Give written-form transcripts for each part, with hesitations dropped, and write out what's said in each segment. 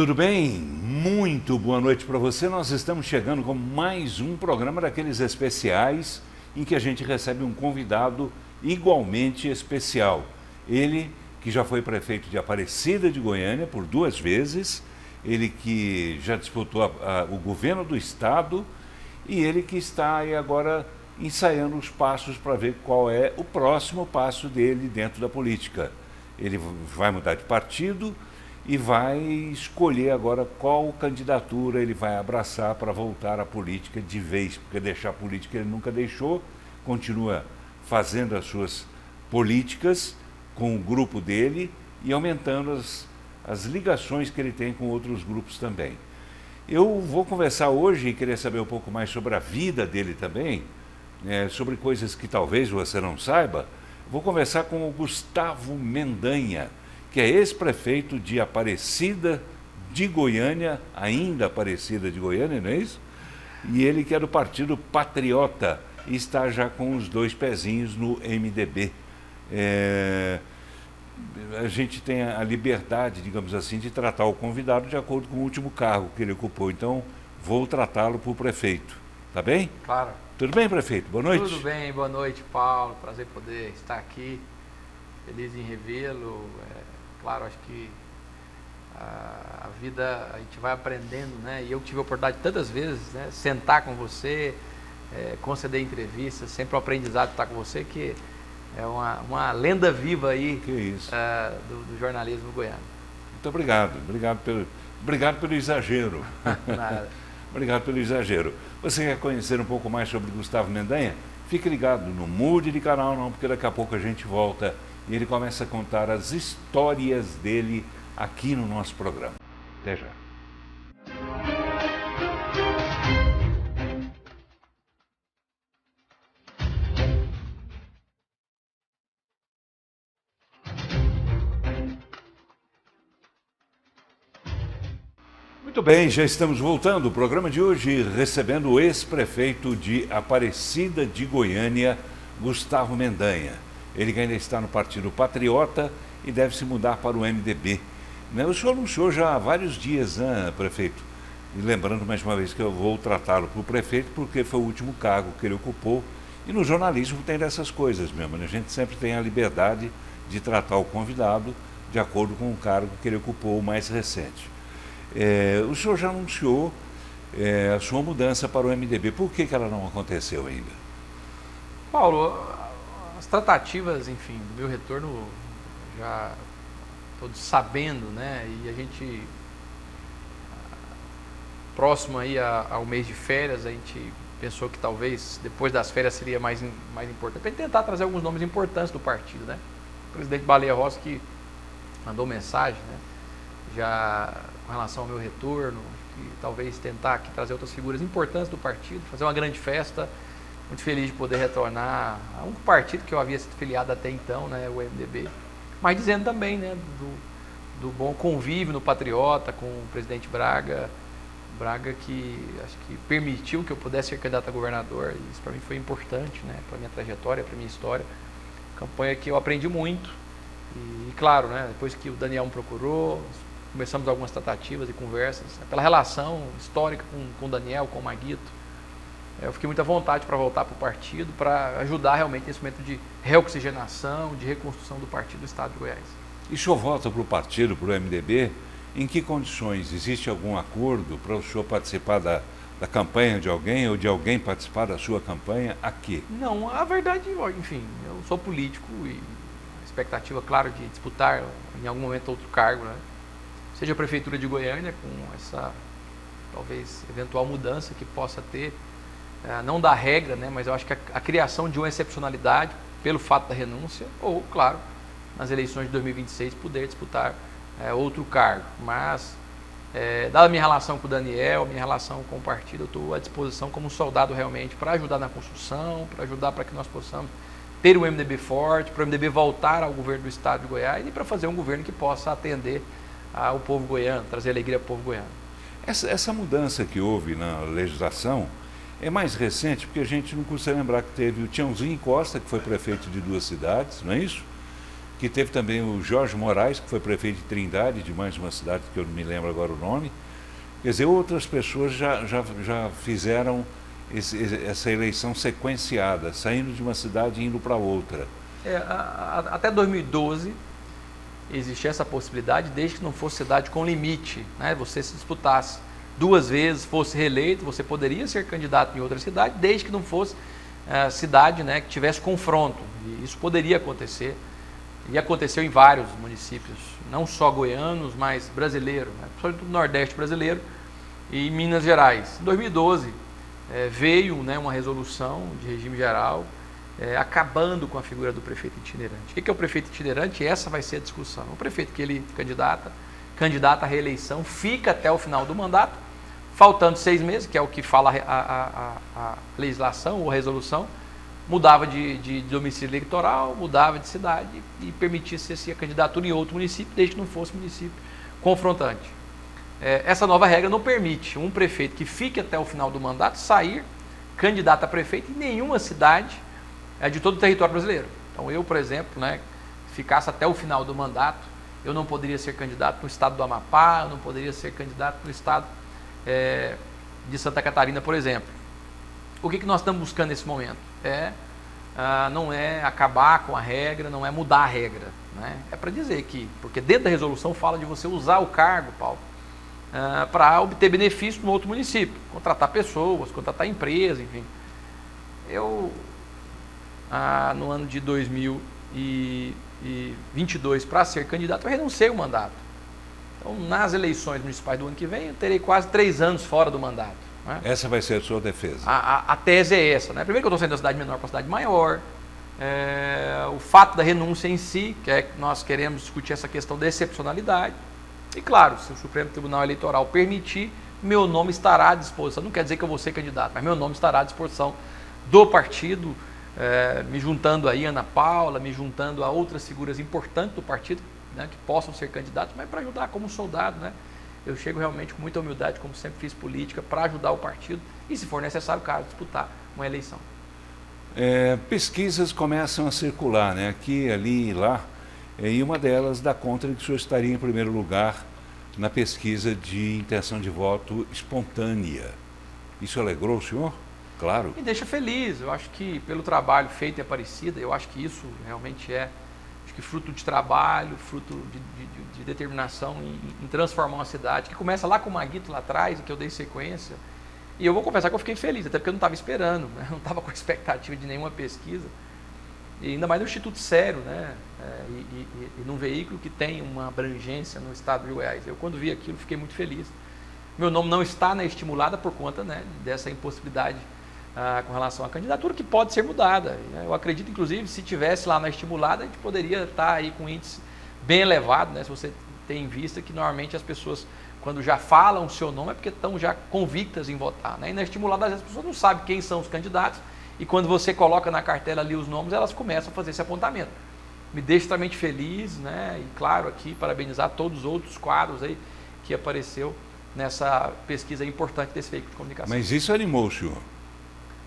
tudo bem? Muito boa noite para você. Nós estamos chegando com mais um programa daqueles especiais em que a gente recebe um convidado igualmente especial. Ele que já foi prefeito de Aparecida de Goiânia por 2 vezes, ele que já disputou o governo do estado e ele que está aí agora ensaiando os passos para ver qual é o próximo passo dele dentro da política. Ele vai mudar de partido e vai escolher agora qual candidatura ele vai abraçar para voltar à política de vez, porque deixar a política ele nunca deixou, continua fazendo as suas políticas com o grupo dele e aumentando as ligações que ele tem com outros grupos também. Eu vou conversar hoje e queria saber um pouco mais sobre a vida dele também, sobre coisas que talvez você não saiba. Vou conversar com o Gustavo Mendanha, que é ex-prefeito de Aparecida de Goiânia, ainda Aparecida de Goiânia, não é isso? E ele que é do Partido Patriota e está já com os 2 pezinhos no MDB. A gente tem a liberdade, digamos assim, de tratar o convidado de acordo com o último cargo que ele ocupou. Então, vou tratá-lo por prefeito. Tá bem? Claro. Tudo bem, prefeito? Boa noite. Tudo bem, boa noite, Paulo. Prazer poder estar aqui. Feliz em revê-lo. Claro, acho que a vida a gente vai aprendendo, né? E eu tive a oportunidade tantas vezes, né? Sentar com você, conceder entrevistas, sempre um aprendizado estar com você, que é uma lenda viva aí do jornalismo goiano. Muito obrigado. Obrigado pelo exagero. Nada. Obrigado pelo exagero. Você quer conhecer um pouco mais sobre Gustavo Mendanha? Fique ligado, não mude de canal não, porque daqui a pouco a gente volta e ele começa a contar as histórias dele aqui no nosso programa. Até já. Muito bem, já estamos voltando. O programa de hoje recebendo o ex-prefeito de Aparecida de Goiânia, Gustavo Mendanha. Ele que ainda está no Partido Patriota e deve se mudar para o MDB. O senhor anunciou já há vários dias, né, prefeito? E lembrando mais uma vez que eu vou tratá-lo por prefeito porque foi o último cargo que ele ocupou. E no jornalismo tem dessas coisas mesmo, né? A gente sempre tem a liberdade de tratar o convidado de acordo com o cargo que ele ocupou o mais recente. O senhor já anunciou a sua mudança para o MDB. Por que ela não aconteceu ainda? Paulo, as tratativas, enfim, do meu retorno já todos sabendo, né? E a gente, próximo aí ao mês de férias, a gente pensou que talvez depois das férias seria mais importante, para tentar trazer alguns nomes importantes do partido, né? O presidente Baleia Rossi que mandou mensagem, né? Já com relação ao meu retorno, que talvez tentar aqui trazer outras figuras importantes do partido, fazer uma grande festa. Muito feliz de poder retornar a um partido que eu havia sido filiado até então, né, o MDB. Mas dizendo também, né, do bom convívio no Patriota com o presidente Braga que acho que permitiu que eu pudesse ser candidato a governador. E isso para mim foi importante, né, para minha trajetória, para minha história. Campanha que eu aprendi muito. E claro, né, depois que o Daniel me procurou, começamos algumas tratativas e conversas, né, pela relação histórica com o Daniel, com o Maguito. Eu fiquei muito à vontade para voltar para o partido, para ajudar realmente nesse momento de reoxigenação, de reconstrução do partido do estado de Goiás. E o senhor volta para o partido, para o MDB, em que condições? Existe algum acordo para o senhor participar da campanha de alguém ou de alguém participar da sua campanha aqui? Não, a verdade, enfim, eu sou político e a expectativa, claro, de disputar em algum momento outro cargo, né? Seja a Prefeitura de Goiânia, com essa talvez eventual mudança que possa ter, não da regra, né, mas eu acho que a criação de uma excepcionalidade pelo fato da renúncia, ou, claro, nas eleições de 2026 poder disputar outro cargo. Mas, dada a minha relação com o Daniel, a minha relação com o partido, eu estou à disposição como um soldado realmente para ajudar na construção, para ajudar para que nós possamos ter um MDB forte, para o MDB voltar ao governo do estado de Goiás e para fazer um governo que possa atender ao povo goiano, trazer alegria ao povo goiano. Essa mudança que houve na legislação é mais recente, porque a gente não custa lembrar que teve o Tiãozinho Costa, que foi prefeito de 2 cidades, não é isso? que teve também o Jorge Moraes, que foi prefeito de Trindade, de mais uma cidade que eu não me lembro agora o nome. Quer dizer, outras pessoas já fizeram essa eleição sequenciada, saindo de uma cidade e indo para outra. Até 2012 existia essa possibilidade, desde que não fosse cidade com limite, né? Você se disputasse 2 vezes, fosse reeleito, você poderia ser candidato em outra cidade, desde que não fosse cidade, né, que tivesse confronto. E isso poderia acontecer, e aconteceu em vários municípios, não só goianos, mas brasileiros, né, principalmente do Nordeste brasileiro e em Minas Gerais. Em 2012 veio, né, uma resolução de regime geral acabando com a figura do prefeito itinerante. O que é o prefeito itinerante? Essa vai ser a discussão. O prefeito que ele candidata à reeleição, fica até o final do mandato, faltando 6 meses, que é o que fala a legislação ou a resolução, mudava de domicílio eleitoral, mudava de cidade e permitisse a candidatura em outro município, desde que não fosse município confrontante. Essa nova regra não permite um prefeito que fique até o final do mandato sair candidato a prefeito em nenhuma cidade de todo o território brasileiro. Então eu, por exemplo, né, ficasse até o final do mandato, eu não poderia ser candidato no estado do Amapá, eu não poderia ser candidato no estado de Santa Catarina, por exemplo. O que nós estamos buscando nesse momento? Não é acabar com a regra, não é mudar a regra, né? É para dizer que, porque dentro da resolução fala de você usar o cargo, Paulo, para obter benefício no outro município, contratar pessoas, contratar empresas, enfim. Eu, no ano de 2022, para ser candidato, eu renunciei ao mandato. Então, nas eleições municipais do ano que vem, eu terei quase 3 anos fora do mandato, né? Essa vai ser a sua defesa? A tese é essa, né? Primeiro que eu estou saindo da cidade menor para a cidade maior, o fato da renúncia em si, que é que nós queremos discutir essa questão da excepcionalidade, e claro, se o Supremo Tribunal Eleitoral permitir, meu nome estará à disposição, não quer dizer que eu vou ser candidato, mas meu nome estará à disposição do partido, me juntando aí a Ana Paula, me juntando a outras figuras importantes do partido, né, que possam ser candidatos, mas para ajudar como soldado, né? Eu chego realmente com muita humildade, como sempre fiz política, para ajudar o partido e, se for necessário, claro, disputar uma eleição. Pesquisas começam a circular, né? Aqui, ali e lá, e uma delas dá conta de que o senhor estaria em primeiro lugar na pesquisa de intenção de voto espontânea. Isso alegrou o senhor? Claro. Me deixa feliz, eu acho que pelo trabalho feito em Aparecida, eu acho que isso realmente acho que fruto de trabalho, fruto de determinação em transformar uma cidade, que começa lá com o Maguito lá atrás, em que eu dei sequência. E eu vou confessar que eu fiquei feliz, até porque eu não estava esperando, né? Não estava com expectativa de nenhuma pesquisa. E ainda mais no Instituto Sério, né? E num veículo que tem uma abrangência no estado de Goiás. Eu, quando vi aquilo, fiquei muito feliz. Meu nome não está na estimulada por conta, né, dessa impossibilidade com relação à candidatura, que pode ser mudada. Eu acredito, inclusive, se tivesse lá na estimulada, a gente poderia estar aí com um índice bem elevado, né? Se você tem em vista que normalmente as pessoas, quando já falam o seu nome, é porque estão já convictas em votar, né? E na estimulada, às vezes, as pessoas não sabem quem são os candidatos, e quando você coloca na cartela ali os nomes, elas começam a fazer esse apontamento. Me deixa extremamente feliz, né? E claro, aqui parabenizar todos os outros quadros aí que apareceu nessa pesquisa importante desse veículo de comunicação. Mas isso animou o senhor?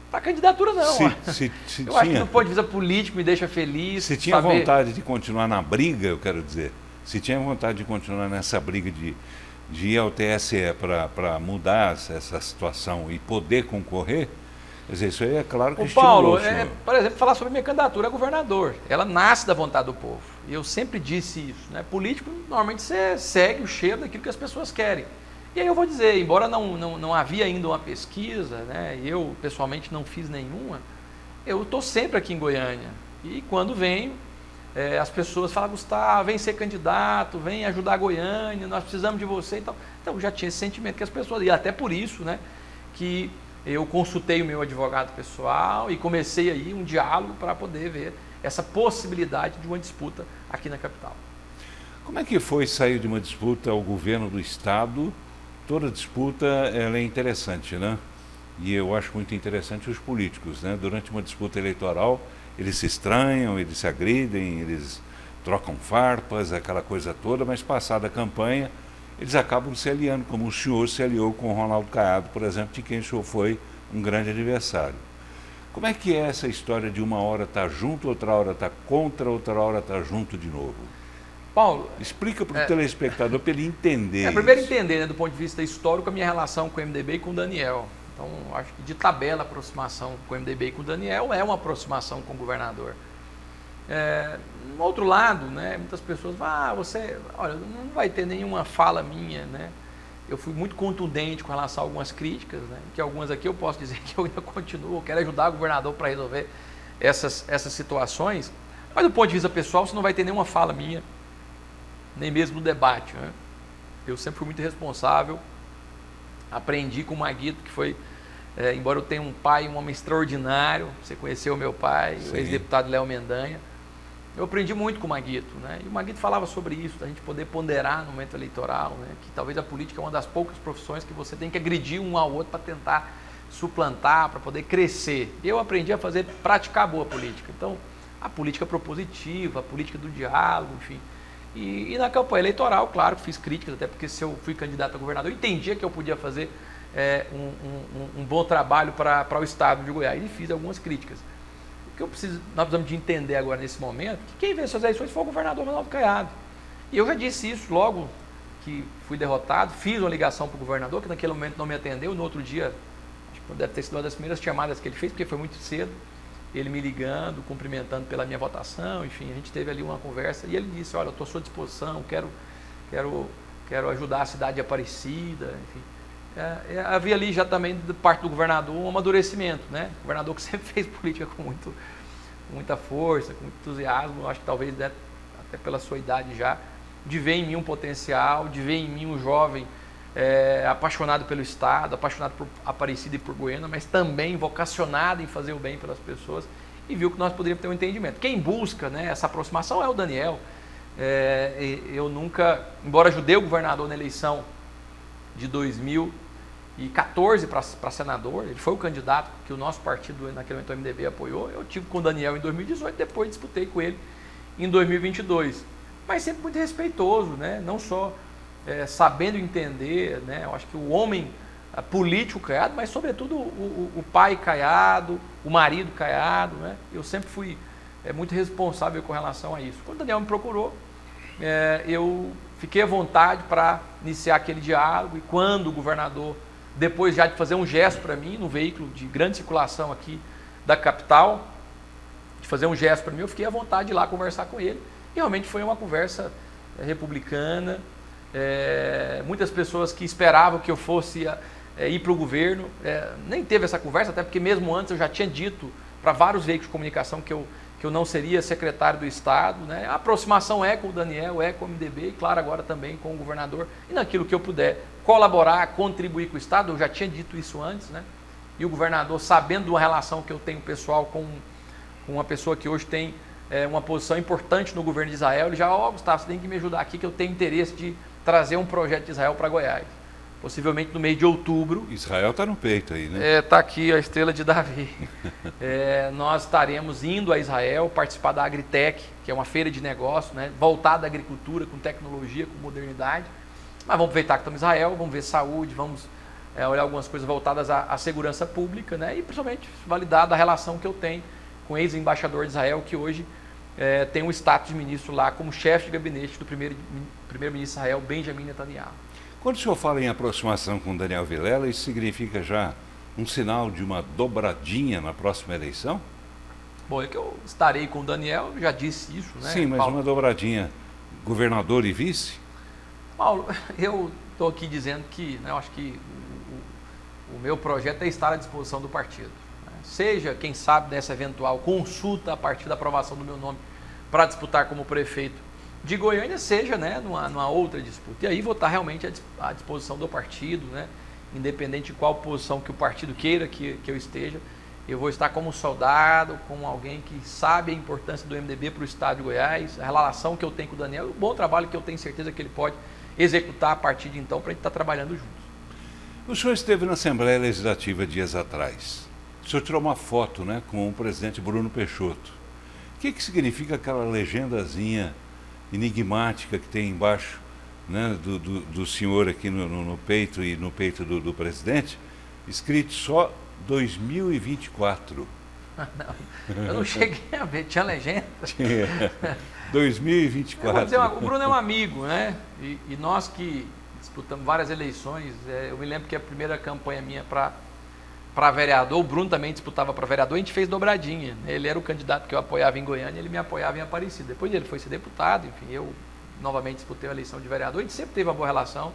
Para candidatura não. Se eu acho que do ponto de vista político me deixa feliz. Se tinha vontade de continuar na briga, eu quero dizer, se tinha vontade de continuar nessa briga de ir ao TSE para mudar essa situação e poder concorrer, quer dizer, isso aí é claro que estimulou o senhor. Por exemplo, falar sobre minha candidatura a governador, ela nasce da vontade do povo. E eu sempre disse isso, né? Político, normalmente você segue o cheiro daquilo que as pessoas querem. E aí eu vou dizer, embora não havia ainda uma pesquisa, né, e eu pessoalmente não fiz nenhuma, eu estou sempre aqui em Goiânia. E quando venho, as pessoas falam, Gustavo, vem ser candidato, vem ajudar a Goiânia, nós precisamos de você e tal. Então já tinha esse sentimento que as pessoas, e até por isso, né, que eu consultei o meu advogado pessoal e comecei aí um diálogo para poder ver essa possibilidade de uma disputa aqui na capital. Como é que foi sair de uma disputa ao governo do estado? Toda disputa ela é interessante, né? E eu acho muito interessante os políticos, né? Durante uma disputa eleitoral, eles se estranham, eles se agridem, eles trocam farpas, aquela coisa toda, mas passada a campanha, eles acabam se aliando, como o senhor se aliou com o Ronaldo Caiado, por exemplo, de quem o senhor foi um grande adversário. Como é que é essa história de uma hora estar junto, outra hora estar contra, outra hora estar junto de novo? Paulo, explica para o telespectador para ele entender. Primeiro entender, né, do ponto de vista histórico, a minha relação com o MDB e com o Daniel. Então, acho que de tabela a aproximação com o MDB e com o Daniel é uma aproximação com o governador. No outro lado, né, muitas pessoas falam, olha, não vai ter nenhuma fala minha, né? Eu fui muito contundente com relação a algumas críticas, né, que algumas aqui eu posso dizer que eu ainda continuo, eu quero ajudar o governador para resolver essas situações, mas do ponto de vista pessoal, você não vai ter nenhuma fala minha, nem mesmo no debate, né? Eu sempre fui muito responsável, aprendi com o Maguito, que foi, embora eu tenha um pai, um homem extraordinário, você conheceu o meu pai, sim, o ex-deputado Léo Mendanha, eu aprendi muito com o Maguito, né? E o Maguito falava sobre isso, da gente poder ponderar no momento eleitoral, né? Que talvez a política é uma das poucas profissões que você tem que agredir um ao outro para tentar suplantar, para poder crescer. Eu aprendi a praticar boa política. Então, a política propositiva, a política do diálogo, enfim. E na campanha eleitoral, claro, fiz críticas, até porque se eu fui candidato a governador, eu entendia que eu podia fazer um bom trabalho para o estado de Goiás e fiz algumas críticas. O que nós precisamos de entender agora nesse momento, que quem vence as eleições foi o governador Ronaldo Caiado. E eu já disse isso logo que fui derrotado, fiz uma ligação para o governador, que naquele momento não me atendeu, no outro dia, acho que deve ter sido uma das primeiras chamadas que ele fez, porque foi muito cedo, ele me ligando, cumprimentando pela minha votação, enfim, a gente teve ali uma conversa, e ele disse, olha, eu estou à sua disposição, quero ajudar a cidade de Aparecida, enfim. Havia ali já também, de parte do governador, um amadurecimento, né? O governador que sempre fez política com muita força, com muito entusiasmo, acho que talvez, né, até pela sua idade já, de ver em mim um potencial, de ver em mim um jovem apaixonado pelo Estado, apaixonado por Aparecida e por Goiânia, mas também vocacionado em fazer o bem pelas pessoas, e viu que nós poderíamos ter um entendimento. Quem busca, né, essa aproximação é o Daniel. Eu nunca, embora ajudei o governador na eleição de 2014 para senador, ele foi o candidato que o nosso partido, naquele momento o MDB, apoiou. Eu tive com o Daniel em 2018, depois disputei com ele em 2022. Mas sempre muito respeitoso, né? Não só sabendo entender, né? Eu acho que o homem político Caiado, mas sobretudo o pai Caiado, o marido Caiado, né? Eu sempre fui muito responsável com relação a isso. Quando o Daniel me procurou, eu fiquei à vontade para iniciar aquele diálogo, e quando o governador, depois já de fazer um gesto para mim, no veículo de grande circulação aqui da capital, de fazer um gesto para mim, eu fiquei à vontade de ir lá conversar com ele, e realmente foi uma conversa republicana, muitas pessoas que esperavam que eu fosse ir para o governo, nem teve essa conversa, até porque mesmo antes eu já tinha dito para vários veículos de comunicação que eu não seria secretário do Estado, né? A aproximação é com o Daniel, é com o MDB, e claro, agora também com o governador, e naquilo que eu puder colaborar, contribuir com o Estado, eu já tinha dito isso antes, né? E o governador, sabendo de uma relação que eu tenho pessoal com uma pessoa que hoje tem uma posição importante no governo de Israel, ele já, Gustavo, você tem que me ajudar aqui, que eu tenho interesse de trazer um projeto de Israel para Goiás. Possivelmente no mês de outubro. Israel está no peito aí, né? Está aqui a estrela de Davi. Nós estaremos indo a Israel participar da Agritech, que é uma feira de negócio, né, voltada à agricultura, com tecnologia, com modernidade. Mas vamos aproveitar que estamos em Israel, vamos ver saúde, vamos olhar algumas coisas voltadas à segurança pública, né, e principalmente validar a relação que eu tenho com o ex-embaixador de Israel, que hoje tem um status de ministro lá como chefe de gabinete do primeiro-ministro de Israel, Benjamin Netanyahu. Quando o senhor fala em aproximação com Daniel Vilela, isso significa já um sinal de uma dobradinha na próxima eleição? Bom, é que eu estarei com o Daniel, já disse isso, né? Sim, mas Paulo, uma dobradinha governador e vice? Paulo, eu estou aqui dizendo que, né, eu acho que o meu projeto é estar à disposição do partido. Né? Seja, quem sabe, nessa eventual consulta a partir da aprovação do meu nome para disputar como prefeito de Goiânia, seja, né, numa outra disputa. E aí vou estar realmente à disposição do partido, né, independente de qual posição que o partido queira que eu esteja. Eu vou estar como soldado, como alguém que sabe a importância do MDB para o estado de Goiás, a relação que eu tenho com o Daniel, o bom trabalho que eu tenho certeza que ele pode executar a partir de então, para a gente estar trabalhando juntos. O senhor esteve na Assembleia Legislativa dias atrás. O senhor tirou uma foto, né, com o presidente Bruno Peixoto. O que significa aquela legendazinha enigmática que tem embaixo, né, do senhor aqui no peito e no peito do presidente, escrito só 2024. Não, eu não cheguei a ver, tinha legenda. Tinha. 2024. O Bruno é um amigo, né? E nós que disputamos várias eleições, eu me lembro que a primeira campanha minha para vereador, o Bruno também disputava para vereador, a gente fez dobradinha. Ele era o candidato que eu apoiava em Goiânia, ele me apoiava em Aparecida. Depois ele foi ser deputado, enfim, eu novamente disputei a eleição de vereador, a gente sempre teve uma boa relação.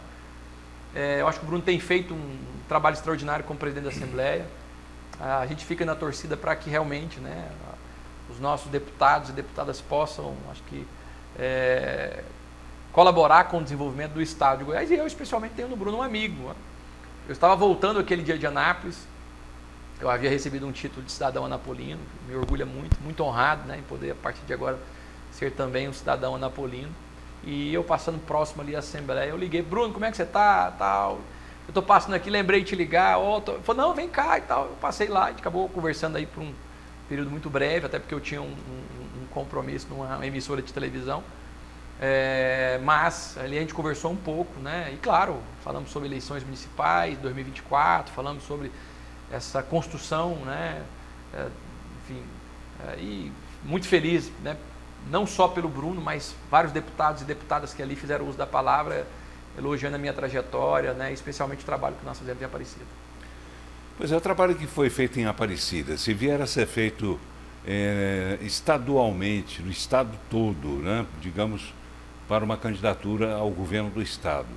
Eu acho que o Bruno tem feito um trabalho extraordinário como presidente da Assembleia. A gente fica na torcida para que realmente, né, os nossos deputados e deputadas possam, acho que, colaborar com o desenvolvimento do Estado de Goiás. E eu, especialmente, tenho no Bruno um amigo. Eu estava voltando aquele dia de Anápolis, eu havia recebido um título de cidadão anapolino, me orgulha muito, muito honrado, né, em poder, a partir de agora, ser também um cidadão anapolino. E eu passando próximo ali à Assembleia, eu liguei: Bruno, como é que você está? Tal. Eu estou passando aqui, lembrei de te ligar. Ele falou: não, vem cá e tal. Eu passei lá, a gente acabou conversando aí por um período muito breve, até porque eu tinha um compromisso numa emissora de televisão. Mas ali a gente conversou um pouco, né? E claro, falamos sobre eleições municipais, 2024, falamos sobre essa construção, né? Enfim, e muito feliz, né? Não só pelo Bruno, mas vários deputados e deputadas que ali fizeram uso da palavra, elogiando a minha trajetória, né, especialmente o trabalho que nós fizemos em Aparecida. Pois é, o trabalho que foi feito em Aparecida, se vier a ser feito estadualmente, no estado todo, né, digamos, para uma candidatura ao governo do estado,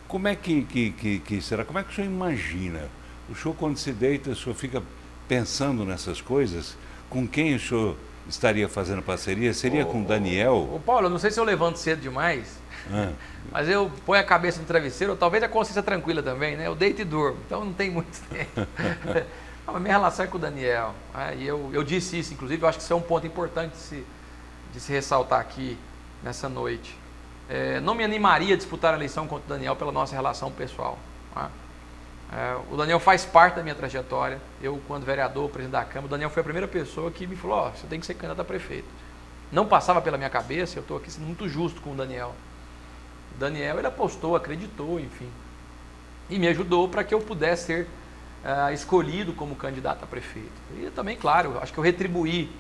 como é que será? Como é que o senhor imagina? O senhor, quando se deita, o senhor fica pensando nessas coisas? Com quem o senhor estaria fazendo parceria? Seria com o Daniel? Paulo, eu não sei se eu levanto cedo demais, mas eu ponho a cabeça no travesseiro, ou talvez a consciência tranquila também, né? Eu deito e durmo, então não tem muito tempo. A minha relação é com o Daniel, e eu disse isso, inclusive, eu acho que isso é um ponto importante de se ressaltar aqui nessa noite. Não me animaria a disputar a eleição contra o Daniel pela nossa relação pessoal. O Daniel faz parte da minha trajetória. Eu, quando vereador, presidente da Câmara, o Daniel foi a primeira pessoa que me falou: você tem que ser candidato a prefeito. Não passava pela minha cabeça, eu estou aqui sendo muito justo com o Daniel. O Daniel, ele apostou, acreditou, enfim, e me ajudou para que eu pudesse ser escolhido como candidato a prefeito. E também, claro, acho que eu retribuí,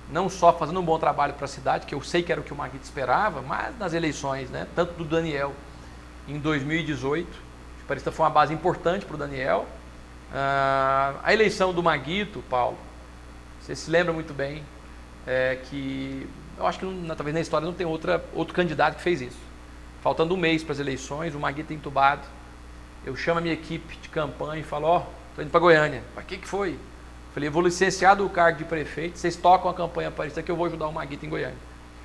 não só fazendo um bom trabalho para a cidade, que eu sei que era o que o Maguito esperava, mas nas eleições, né, tanto do Daniel em 2018, Aparecida foi uma base importante para o Daniel. A eleição do Maguito, Paulo, você se lembra muito bem, que eu acho que talvez na história não tem outro candidato que fez isso. Faltando um mês para as eleições, o Maguito é entubado. Eu chamo a minha equipe de campanha e falo: estou indo para Goiânia. Para que foi? Falei: eu vou licenciar do cargo de prefeito, vocês tocam a campanha Aparecida que eu vou ajudar o Maguito em Goiânia.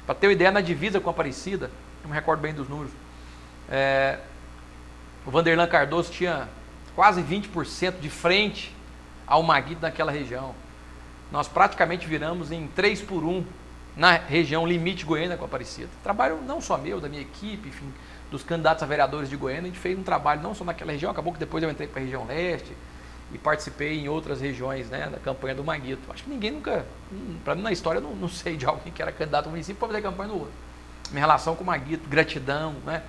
Para ter uma ideia, na divisa com a Aparecida, não me recordo bem dos números, o Vanderlan Cardoso tinha quase 20% de frente ao Maguito naquela região. Nós praticamente viramos em 3-1 na região limite Goiânia com a Aparecida. Trabalho não só meu, da minha equipe, enfim, dos candidatos a vereadores de Goiânia. A gente fez um trabalho não só naquela região, acabou que depois eu entrei para a região leste e participei em outras regiões, né, da campanha do Maguito. Acho que ninguém nunca, para mim na história, eu não sei de alguém que era candidato ao município para fazer campanha no outro. Minha relação com o Maguito, gratidão, né,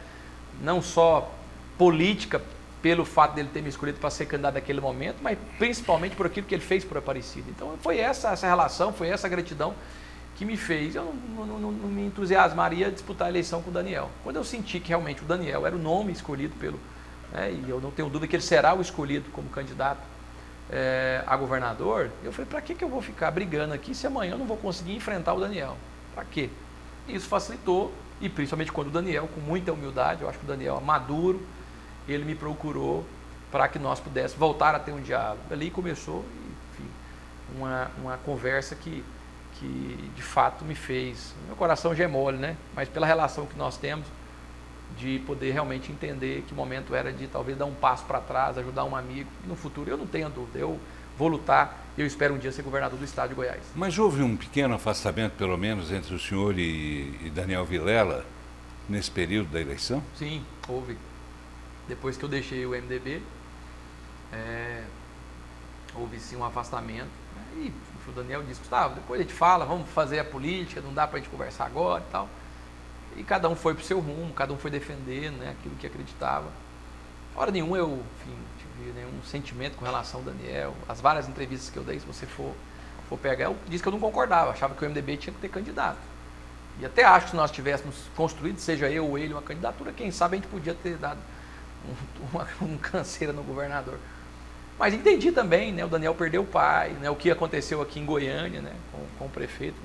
não só política, pelo fato dele ter me escolhido para ser candidato naquele momento, mas principalmente por aquilo que ele fez por Aparecida. Então foi essa relação, foi essa gratidão que me fez. Eu não me entusiasmaria a disputar a eleição com o Daniel. Quando eu senti que realmente o Daniel era o nome escolhido e eu não tenho dúvida que ele será o escolhido como candidato a governador, eu falei: para que eu vou ficar brigando aqui se amanhã eu não vou conseguir enfrentar o Daniel? Para quê? Isso facilitou, e principalmente quando o Daniel, com muita humildade, eu acho que o Daniel é maduro, ele me procurou para que nós pudéssemos voltar a ter um diálogo. Ali começou, enfim, uma conversa que de fato me fez, meu coração já é mole, né? Mas pela relação que nós temos, de poder realmente entender que momento era de talvez dar um passo para trás, ajudar um amigo. E no futuro, eu não tenho dúvida, eu vou lutar e eu espero um dia ser governador do estado de Goiás. Mas houve um pequeno afastamento, pelo menos, entre o senhor e Daniel Vilela, nesse período da eleição? Sim, houve. Depois que eu deixei o MDB, houve sim um afastamento. E o Daniel disse: Gustavo, depois a gente fala, vamos fazer a política, não dá para a gente conversar agora e tal. E cada um foi para o seu rumo, cada um foi defender, né, aquilo que acreditava. Hora nenhuma eu tive nenhum sentimento com relação ao Daniel. As várias entrevistas que eu dei, se você for for pegar, eu disse que eu não concordava, achava que o MDB tinha que ter candidato. E até acho que se nós tivéssemos construído, seja eu ou ele, uma candidatura, quem sabe a gente podia ter dado um canseira no governador. Mas entendi também, né, o Daniel perdeu o pai, né, o que aconteceu aqui em Goiânia, né, com o prefeito,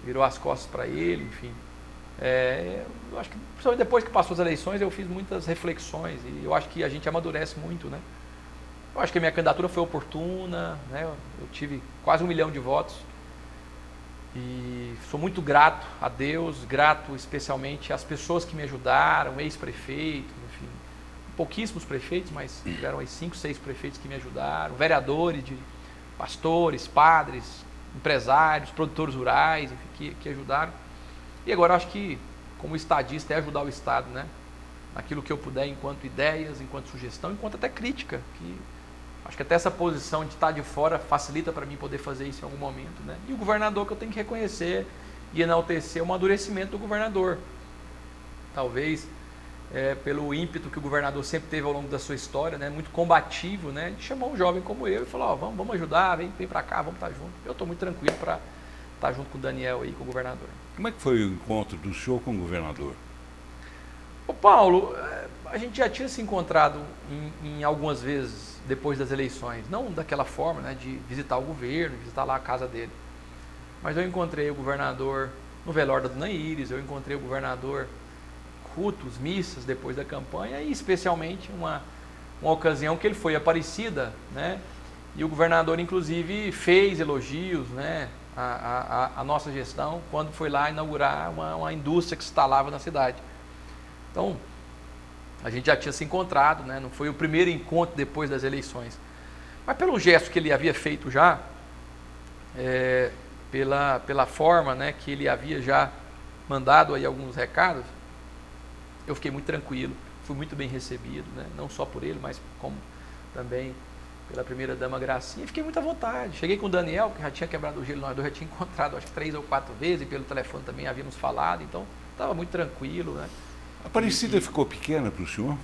virou as costas para ele, enfim. Eu acho que, principalmente depois que passou as eleições, eu fiz muitas reflexões e eu acho que a gente amadurece muito, né. Eu acho que a minha candidatura foi oportuna, né, eu tive quase 1 milhão de votos e sou muito grato a Deus, grato especialmente às pessoas que me ajudaram, ex-prefeito, enfim, pouquíssimos prefeitos, mas tiveram aí 5, 6 prefeitos que me ajudaram, vereadores, pastores, padres, empresários, produtores rurais, enfim, que ajudaram. E agora acho que, como estadista, é ajudar o Estado, né? Naquilo que eu puder, enquanto ideias, enquanto sugestão, enquanto até crítica. Que acho que até essa posição de estar de fora facilita para mim poder fazer isso em algum momento, né? E o governador, que eu tenho que reconhecer e enaltecer o amadurecimento do governador. Talvez pelo ímpeto que o governador sempre teve ao longo da sua história, né? Muito combativo, né? Ele chamou um jovem como eu e falou, vamos ajudar, vem para cá, vamos estar junto. Eu estou muito tranquilo para estar junto com o Daniel aí, com o governador. Como é que foi o encontro do senhor com o governador? Ô Paulo, a gente já tinha se encontrado em algumas vezes depois das eleições, não daquela forma, né, de visitar o governo, visitar lá a casa dele. Mas eu encontrei o governador no velório da Dona Iris, eu encontrei o governador cultos, missas depois da campanha e especialmente uma ocasião que ele foi a Aparecida, né, e o governador inclusive fez elogios, né, a nossa gestão quando foi lá inaugurar uma indústria que se instalava na cidade. Então, a gente já tinha se encontrado, né? Não foi o primeiro encontro depois das eleições. Mas pelo gesto que ele havia feito já, pela forma, né, que ele havia já mandado aí alguns recados, eu fiquei muito tranquilo, fui muito bem recebido, né? Não só por ele, mas como também pela primeira-dama Gracinha, fiquei muito à vontade. Cheguei com o Daniel, que já tinha quebrado o gelo, nós dois já tínhamos encontrado acho que 3 ou 4 vezes, e pelo telefone também havíamos falado, então estava muito tranquilo, né? A Aparecida ficou pequena para o senhor?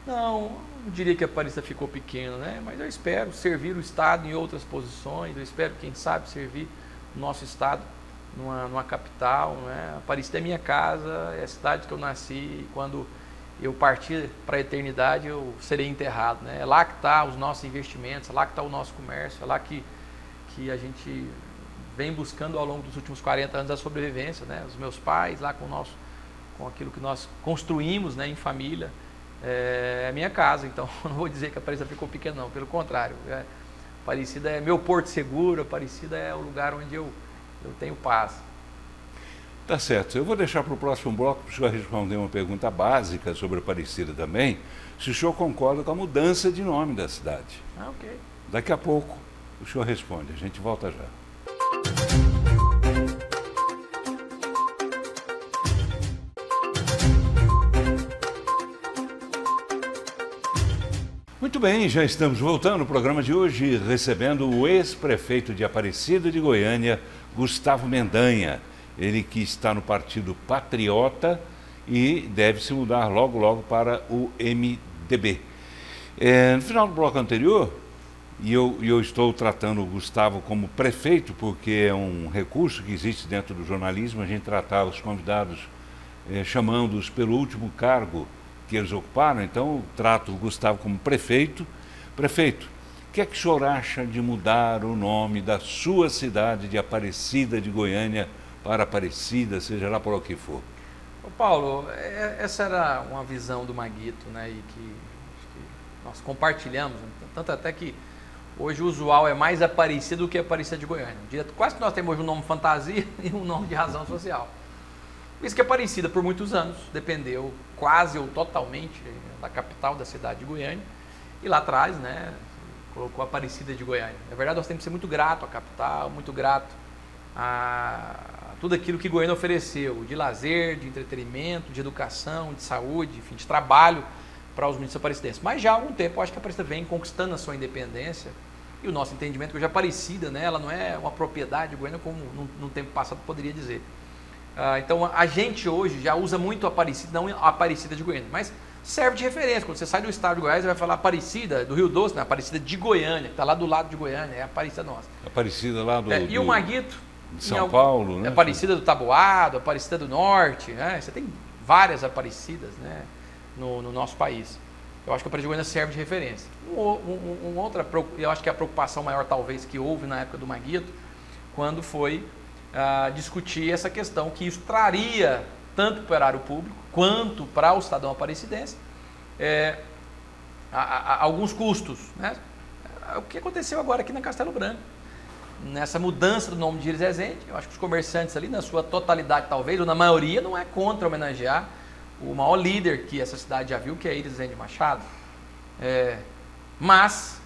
Não diria que a Aparecida ficou pequena, né? Mas eu espero servir o Estado em outras posições, eu espero, quem sabe, servir o nosso Estado numa capital, né? A Aparecida é minha casa, é a cidade que eu nasci, e quando eu partir para a eternidade eu serei enterrado, né? É lá que está os nossos investimentos, é lá que está o nosso comércio, é lá que a gente vem buscando ao longo dos últimos 40 anos a sobrevivência, né? Os meus pais lá com aquilo que nós construímos, né, em família, é minha casa, então não vou dizer que a Aparecida ficou pequena, não, pelo contrário, Aparecida é meu porto seguro, Aparecida é o lugar onde eu tenho paz. Tá certo, eu vou deixar para o próximo bloco para o senhor responder uma pergunta básica sobre Aparecida também, se o senhor concorda com a mudança de nome da cidade. Ok. Daqui a pouco o senhor responde, a gente volta já. Muito bem, já estamos voltando ao programa de hoje, recebendo o ex-prefeito de Aparecida de Goiânia, Gustavo Mendanha. Ele que está no Partido Patriota e deve se mudar logo, logo para o MDB. No final do bloco anterior, e eu estou tratando o Gustavo como prefeito, porque é um recurso que existe dentro do jornalismo, a gente tratar os convidados chamando-os pelo último cargo que eles ocuparam, então eu trato o Gustavo como prefeito. Prefeito, o que é que o senhor acha de mudar o nome da sua cidade de Aparecida de Goiânia para Aparecida, seja lá por o que for? Ô Paulo, essa era uma visão do Maguito, né, e que nós compartilhamos, tanto até que hoje o usual é mais Aparecida do que Aparecida de Goiânia. Quase que nós temos hoje um nome fantasia e um nome de razão social. Isso que Aparecida, por muitos anos, dependeu quase ou totalmente da capital da cidade de Goiânia. E lá atrás, né, colocou Aparecida de Goiânia. Na verdade, nós temos que ser muito grato à capital, muito grato a tudo aquilo que Goiânia ofereceu, de lazer, de entretenimento, de educação, de saúde, enfim, de trabalho para os municípios aparecidenses. Mas já há algum tempo, eu acho que a Aparecida vem conquistando a sua independência e o nosso entendimento que hoje a Aparecida, né, ela não é uma propriedade de Goiânia como no tempo passado poderia dizer. Então a gente hoje já usa muito Aparecida, não Aparecida de Goiânia, mas serve de referência. Quando você sai do estado de Goiás, você vai falar Aparecida, do Rio Doce, não, Aparecida de Goiânia, que está lá do lado de Goiânia, é a Aparecida nossa. Aparecida lá E o Maguito, de São Paulo, né? Aparecida do Taboado, Aparecida do Norte, né? Você tem várias Aparecidas, né, no nosso país. Eu acho que a Aparecida de Goiânia serve de referência. Eu acho que a preocupação maior, talvez, que houve na época do Maguito, quando foi discutir essa questão, que isso traria, tanto para o erário público, quanto para o cidadão aparecidense, alguns custos, né? O que aconteceu agora aqui na Castelo Branco, nessa mudança do nome de Iris Rezende. Eu acho que os comerciantes ali, na sua totalidade talvez, ou na maioria, não é contra homenagear o maior líder que essa cidade já viu, que é Iris Rezende Machado. Mas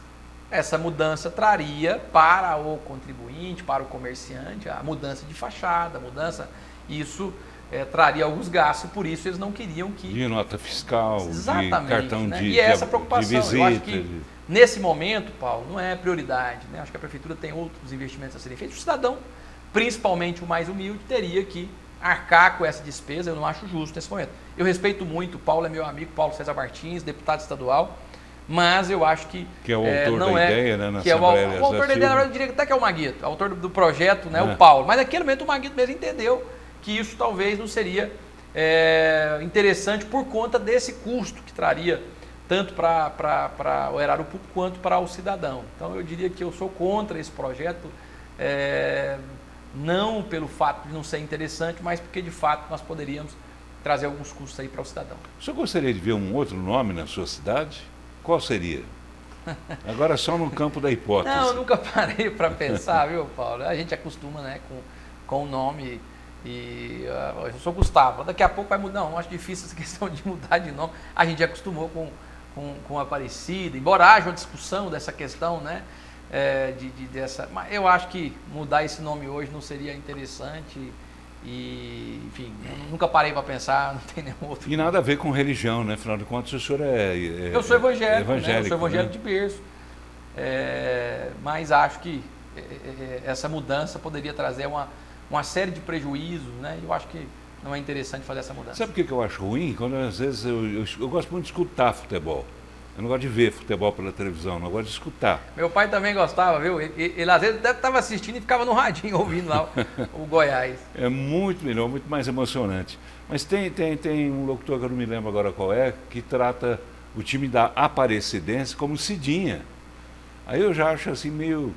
essa mudança traria para o contribuinte, para o comerciante, a mudança de fachada, isso traria alguns gastos, por isso eles não queriam que... De nota fiscal, exatamente, de cartão né? de, e essa preocupação, de visita. Eu acho que nesse momento, Paulo, não é prioridade, né? Acho que a prefeitura tem outros investimentos a serem feitos. O cidadão, principalmente o mais humilde, teria que arcar com essa despesa. Eu não acho justo nesse momento. Eu respeito muito, o Paulo é meu amigo, Paulo César Martins, deputado estadual, mas eu acho que é o autor não da é, ideia, né? Na que é o autor da ideia, eu diria até que é o Maguito, autor do projeto, né? O Paulo. Mas naquele momento o Maguito mesmo entendeu que isso talvez não seria interessante por conta desse custo que traria tanto para o erário público quanto para o cidadão. Então eu diria que eu sou contra esse projeto, não pelo fato de não ser interessante, mas porque de fato nós poderíamos trazer alguns custos aí para o cidadão. O senhor gostaria de ver um outro nome na sua cidade? Qual seria? Agora só no campo da hipótese. Não, eu nunca parei para pensar, viu, Paulo? A gente acostuma, né, com o nome. E eu sou Gustavo, daqui a pouco vai mudar. Não, acho difícil essa questão de mudar de nome. A gente já acostumou com Aparecida, embora haja uma discussão dessa questão, né? Mas eu acho que mudar esse nome hoje não seria interessante. E, enfim, nunca parei para pensar, não tem nenhum outro. E nada a ver com religião, né? Afinal de contas, o senhor eu sou evangélico, né? Eu sou evangélico, né? de berço. Mas acho que essa mudança poderia trazer uma série de prejuízos, né? Eu acho que não é interessante fazer essa mudança. Sabe o que eu acho ruim? Quando às vezes eu gosto muito de escutar futebol. Eu não gosto de ver futebol pela televisão, não gosto de escutar. Meu pai também gostava, viu? Ele às vezes estava assistindo e ficava no radinho ouvindo lá o Goiás. É muito melhor, muito mais emocionante. Mas tem um locutor que eu não me lembro agora qual é, que trata o time da Aparecidense como Cidinha. Aí eu já acho assim meio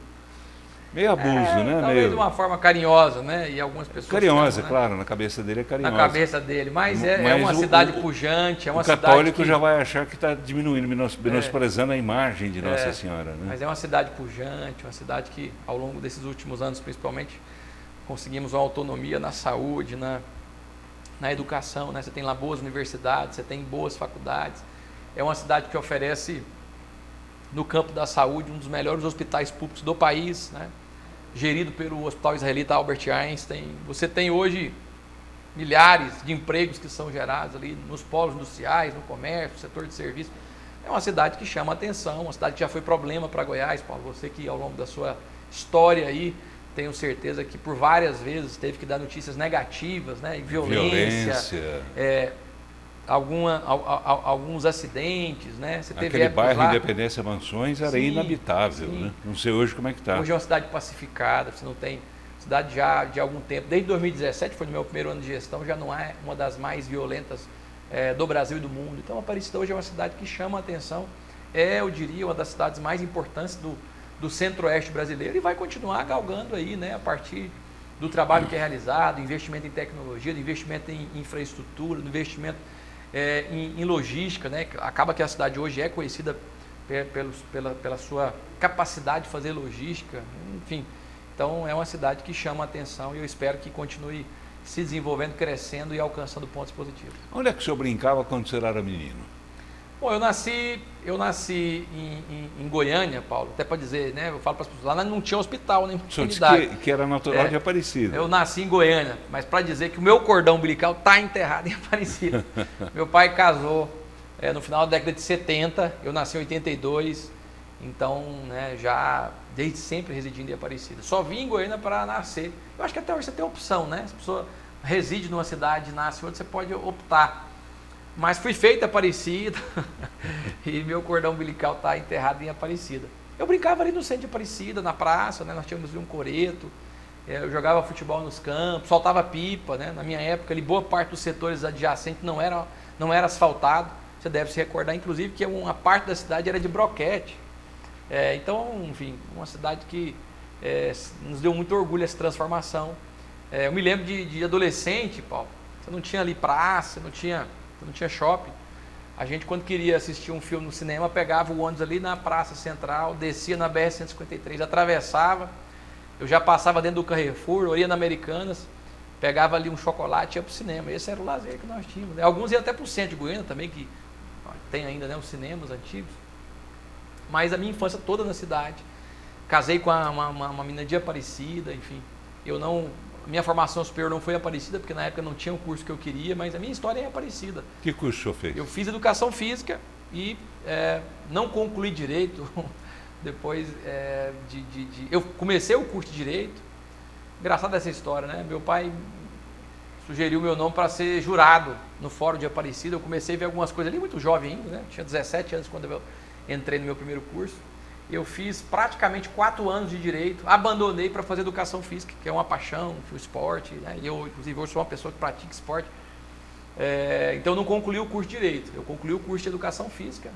abuso, né? Talvez de uma forma carinhosa, né? E algumas pessoas... Carinhosa, chamam, né? Claro, na cabeça dele é carinhosa. Na cabeça dele, mas é uma cidade pujante, é uma cidade O católico que... já vai achar que está diminuindo, menosprezando a imagem de Nossa Senhora. Né? Mas é uma cidade pujante, uma cidade que ao longo desses últimos anos, principalmente, conseguimos uma autonomia na saúde, na educação, né? Você tem lá boas universidades, você tem boas faculdades. É uma cidade que oferece, no campo da saúde, um dos melhores hospitais públicos do país, né? Gerido pelo Hospital Israelita Albert Einstein. Você tem hoje milhares de empregos que são gerados ali nos polos industriais, no comércio, no setor de serviço. É uma cidade que chama a atenção, uma cidade que já foi problema para Goiás, Paulo. Você que ao longo da sua história aí, tenho certeza que por várias vezes teve que dar notícias negativas, né? E violência. Alguns acidentes, né? Você teve aquele bairro lá, Independência Mansões era inabitável, né? Não sei hoje como é que está. Hoje é uma cidade pacificada, você não tem cidade já de algum tempo, desde 2017, foi no meu primeiro ano de gestão, já não é uma das mais violentas do Brasil e do mundo. Então, Aparecida hoje é uma cidade que chama a atenção, eu diria, uma das cidades mais importantes do centro-oeste brasileiro e vai continuar galgando aí, né? A partir do trabalho que é realizado, investimento em tecnologia, investimento em infraestrutura, investimento em logística, né? Acaba que a cidade hoje é conhecida pela sua capacidade de fazer logística, enfim. Então é uma cidade que chama a atenção e eu espero que continue se desenvolvendo, crescendo e alcançando pontos positivos. Onde é que o senhor brincava quando o senhor era menino? Bom, eu nasci em Goiânia, Paulo, até para dizer, né? Eu falo para as pessoas, lá não tinha hospital, nem maternidade. Que era natural de Aparecida. Eu nasci em Goiânia, mas para dizer que o meu cordão umbilical está enterrado em Aparecida. Meu pai casou no final da década de 70, eu nasci em 82, então, né, já desde sempre residindo em Aparecida. Só vim em Goiânia para nascer. Eu acho que até hoje você tem opção, né? Se a pessoa reside numa cidade, nasce em outra, você pode optar. Mas fui feito em Aparecida e meu cordão umbilical está enterrado em Aparecida. Eu brincava ali no centro de Aparecida, na praça, né? Nós tínhamos ali um coreto, eu jogava futebol nos campos, soltava pipa, né? Na minha época, ali, boa parte dos setores adjacentes não era asfaltado. Você deve se recordar, inclusive, que uma parte da cidade era de broquete. Então, enfim, uma cidade que nos deu muito orgulho essa transformação. Eu me lembro de adolescente, Paulo, você não tinha ali praça, você não tinha shopping. A gente, quando queria assistir um filme no cinema, pegava o ônibus ali na Praça Central, descia na BR-153, atravessava, eu já passava dentro do Carrefour, eu ia na Americanas, pegava ali um chocolate e ia para o cinema. Esse era o lazer que nós tínhamos, né? Alguns iam até para o centro de Goiânia também, que tem ainda, né, os cinemas antigos. Mas a minha infância toda na cidade. Casei com uma menina de Aparecida, enfim. Minha formação superior não foi Aparecida, porque na época não tinha o curso que eu queria, mas a minha história é Aparecida. Que curso o senhor fez? Eu fiz Educação Física e não concluí Direito. Depois eu comecei o curso de Direito. Engraçada essa história, né? Meu pai sugeriu meu nome para ser jurado no Fórum de Aparecida. Eu comecei a ver algumas coisas ali, muito jovem ainda, né? Tinha 17 anos quando eu entrei no meu primeiro curso. Eu fiz praticamente 4 anos de Direito, abandonei para fazer Educação Física, que é uma paixão, o esporte, né? E eu, inclusive, hoje sou uma pessoa que pratica esporte. Então, não concluí o curso de Direito, eu concluí o curso de Educação Física,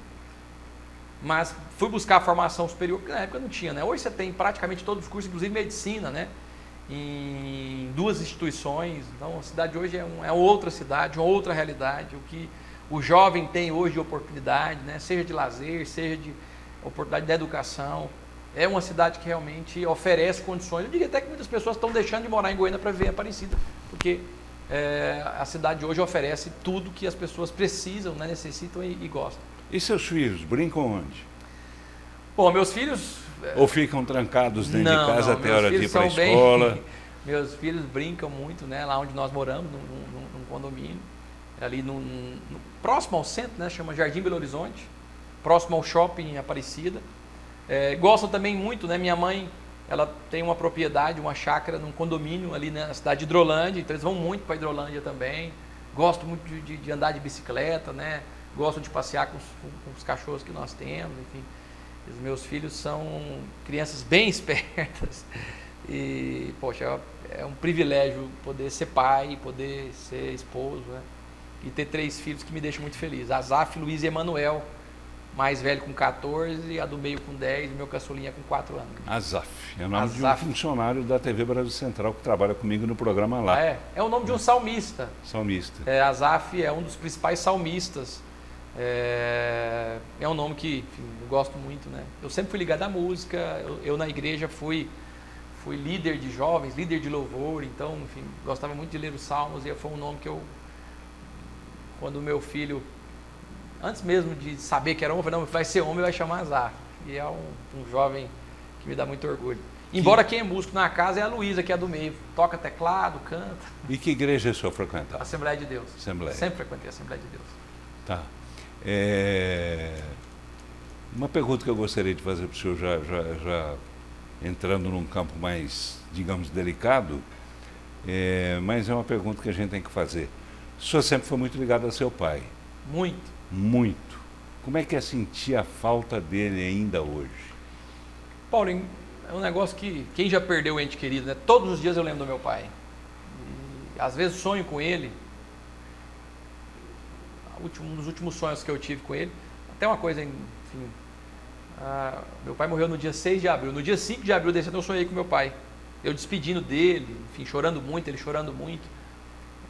mas fui buscar a formação superior, porque na época não tinha, né? Hoje você tem praticamente todos os cursos, inclusive Medicina, né? Em 2 instituições. Então, a cidade hoje é outra cidade, uma outra realidade. O que o jovem tem hoje de oportunidade, né? Seja de lazer, seja de oportunidade de educação. É uma cidade que realmente oferece condições. Eu diria até que muitas pessoas estão deixando de morar em Goiânia para ver Aparecida, porque a cidade hoje oferece tudo que as pessoas precisam, né? Necessitam e gostam. E seus filhos brincam onde? Bom, meus filhos... Ou ficam trancados dentro de casa até a hora de ir para a bem, escola? Meus filhos brincam muito, né? Lá onde nós moramos, num condomínio, ali próximo ao centro, né? Chama Jardim Belo Horizonte, próximo ao shopping em Aparecida. Gostam também muito, né? Minha mãe, ela tem uma propriedade, uma chácara num condomínio ali na cidade de Hidrolândia, então eles vão muito para Hidrolândia também. Gostam muito de andar de bicicleta, né? Gostam de passear com os cachorros que nós temos, enfim. Os meus filhos são crianças bem espertas e, poxa, é um privilégio poder ser pai, poder ser esposo, né? E ter 3 filhos que me deixam muito feliz. Azaf, Luiz e Emanuel, mais velho com 14, a do meio com 10, e meu caçulinha com 4 anos. Azaf, é o nome Azaf. de um funcionário da TV Brasil Central que trabalha comigo no programa lá. É o nome de um salmista. Salmista. Azaf é um dos principais salmistas. É um nome que, enfim, eu gosto muito, né? Eu sempre fui ligado à música, eu na igreja fui líder de jovens, líder de louvor, então, enfim, gostava muito de ler os salmos e foi um nome que quando o meu filho, antes mesmo de saber que era homem, eu falei, não, vai ser homem, vai chamar Azaf. E é um jovem que me dá muito orgulho. Embora quem é músico na casa é a Luísa, que é do meio, toca teclado, canta. E que igreja o senhor frequentava? Assembleia de Deus. Assembleia. Sempre frequentei a Assembleia de Deus. Tá. Uma pergunta que eu gostaria de fazer para o senhor, já entrando num campo mais, digamos, delicado, mas é uma pergunta que a gente tem que fazer. O senhor sempre foi muito ligado ao seu pai. Muito. Muito. Como é que é sentir a falta dele ainda hoje? Paulinho, é um negócio que quem já perdeu o ente querido, né? Todos os dias eu lembro do meu pai. E, às vezes sonho com ele. Um dos últimos sonhos que eu tive com ele, até uma coisa, enfim, meu pai morreu no dia 6 de abril, no dia 5 de abril desse ano eu sonhei com meu pai, eu despedindo dele, enfim, chorando muito, ele chorando muito,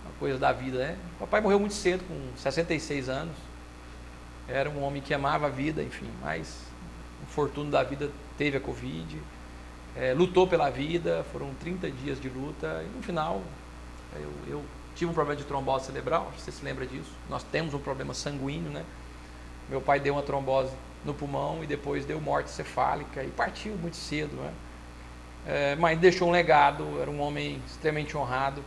uma coisa da vida, né? O papai morreu muito cedo, com 66 anos, era um homem que amava a vida, enfim, mas o fortuno da vida teve a Covid, lutou pela vida, foram 30 dias de luta, e no final, eu tive um problema de trombose cerebral, você se lembra disso? Nós temos um problema sanguíneo, né? Meu pai deu uma trombose no pulmão e depois deu morte cefálica e partiu muito cedo, né? Mas deixou um legado, era um homem extremamente honrado.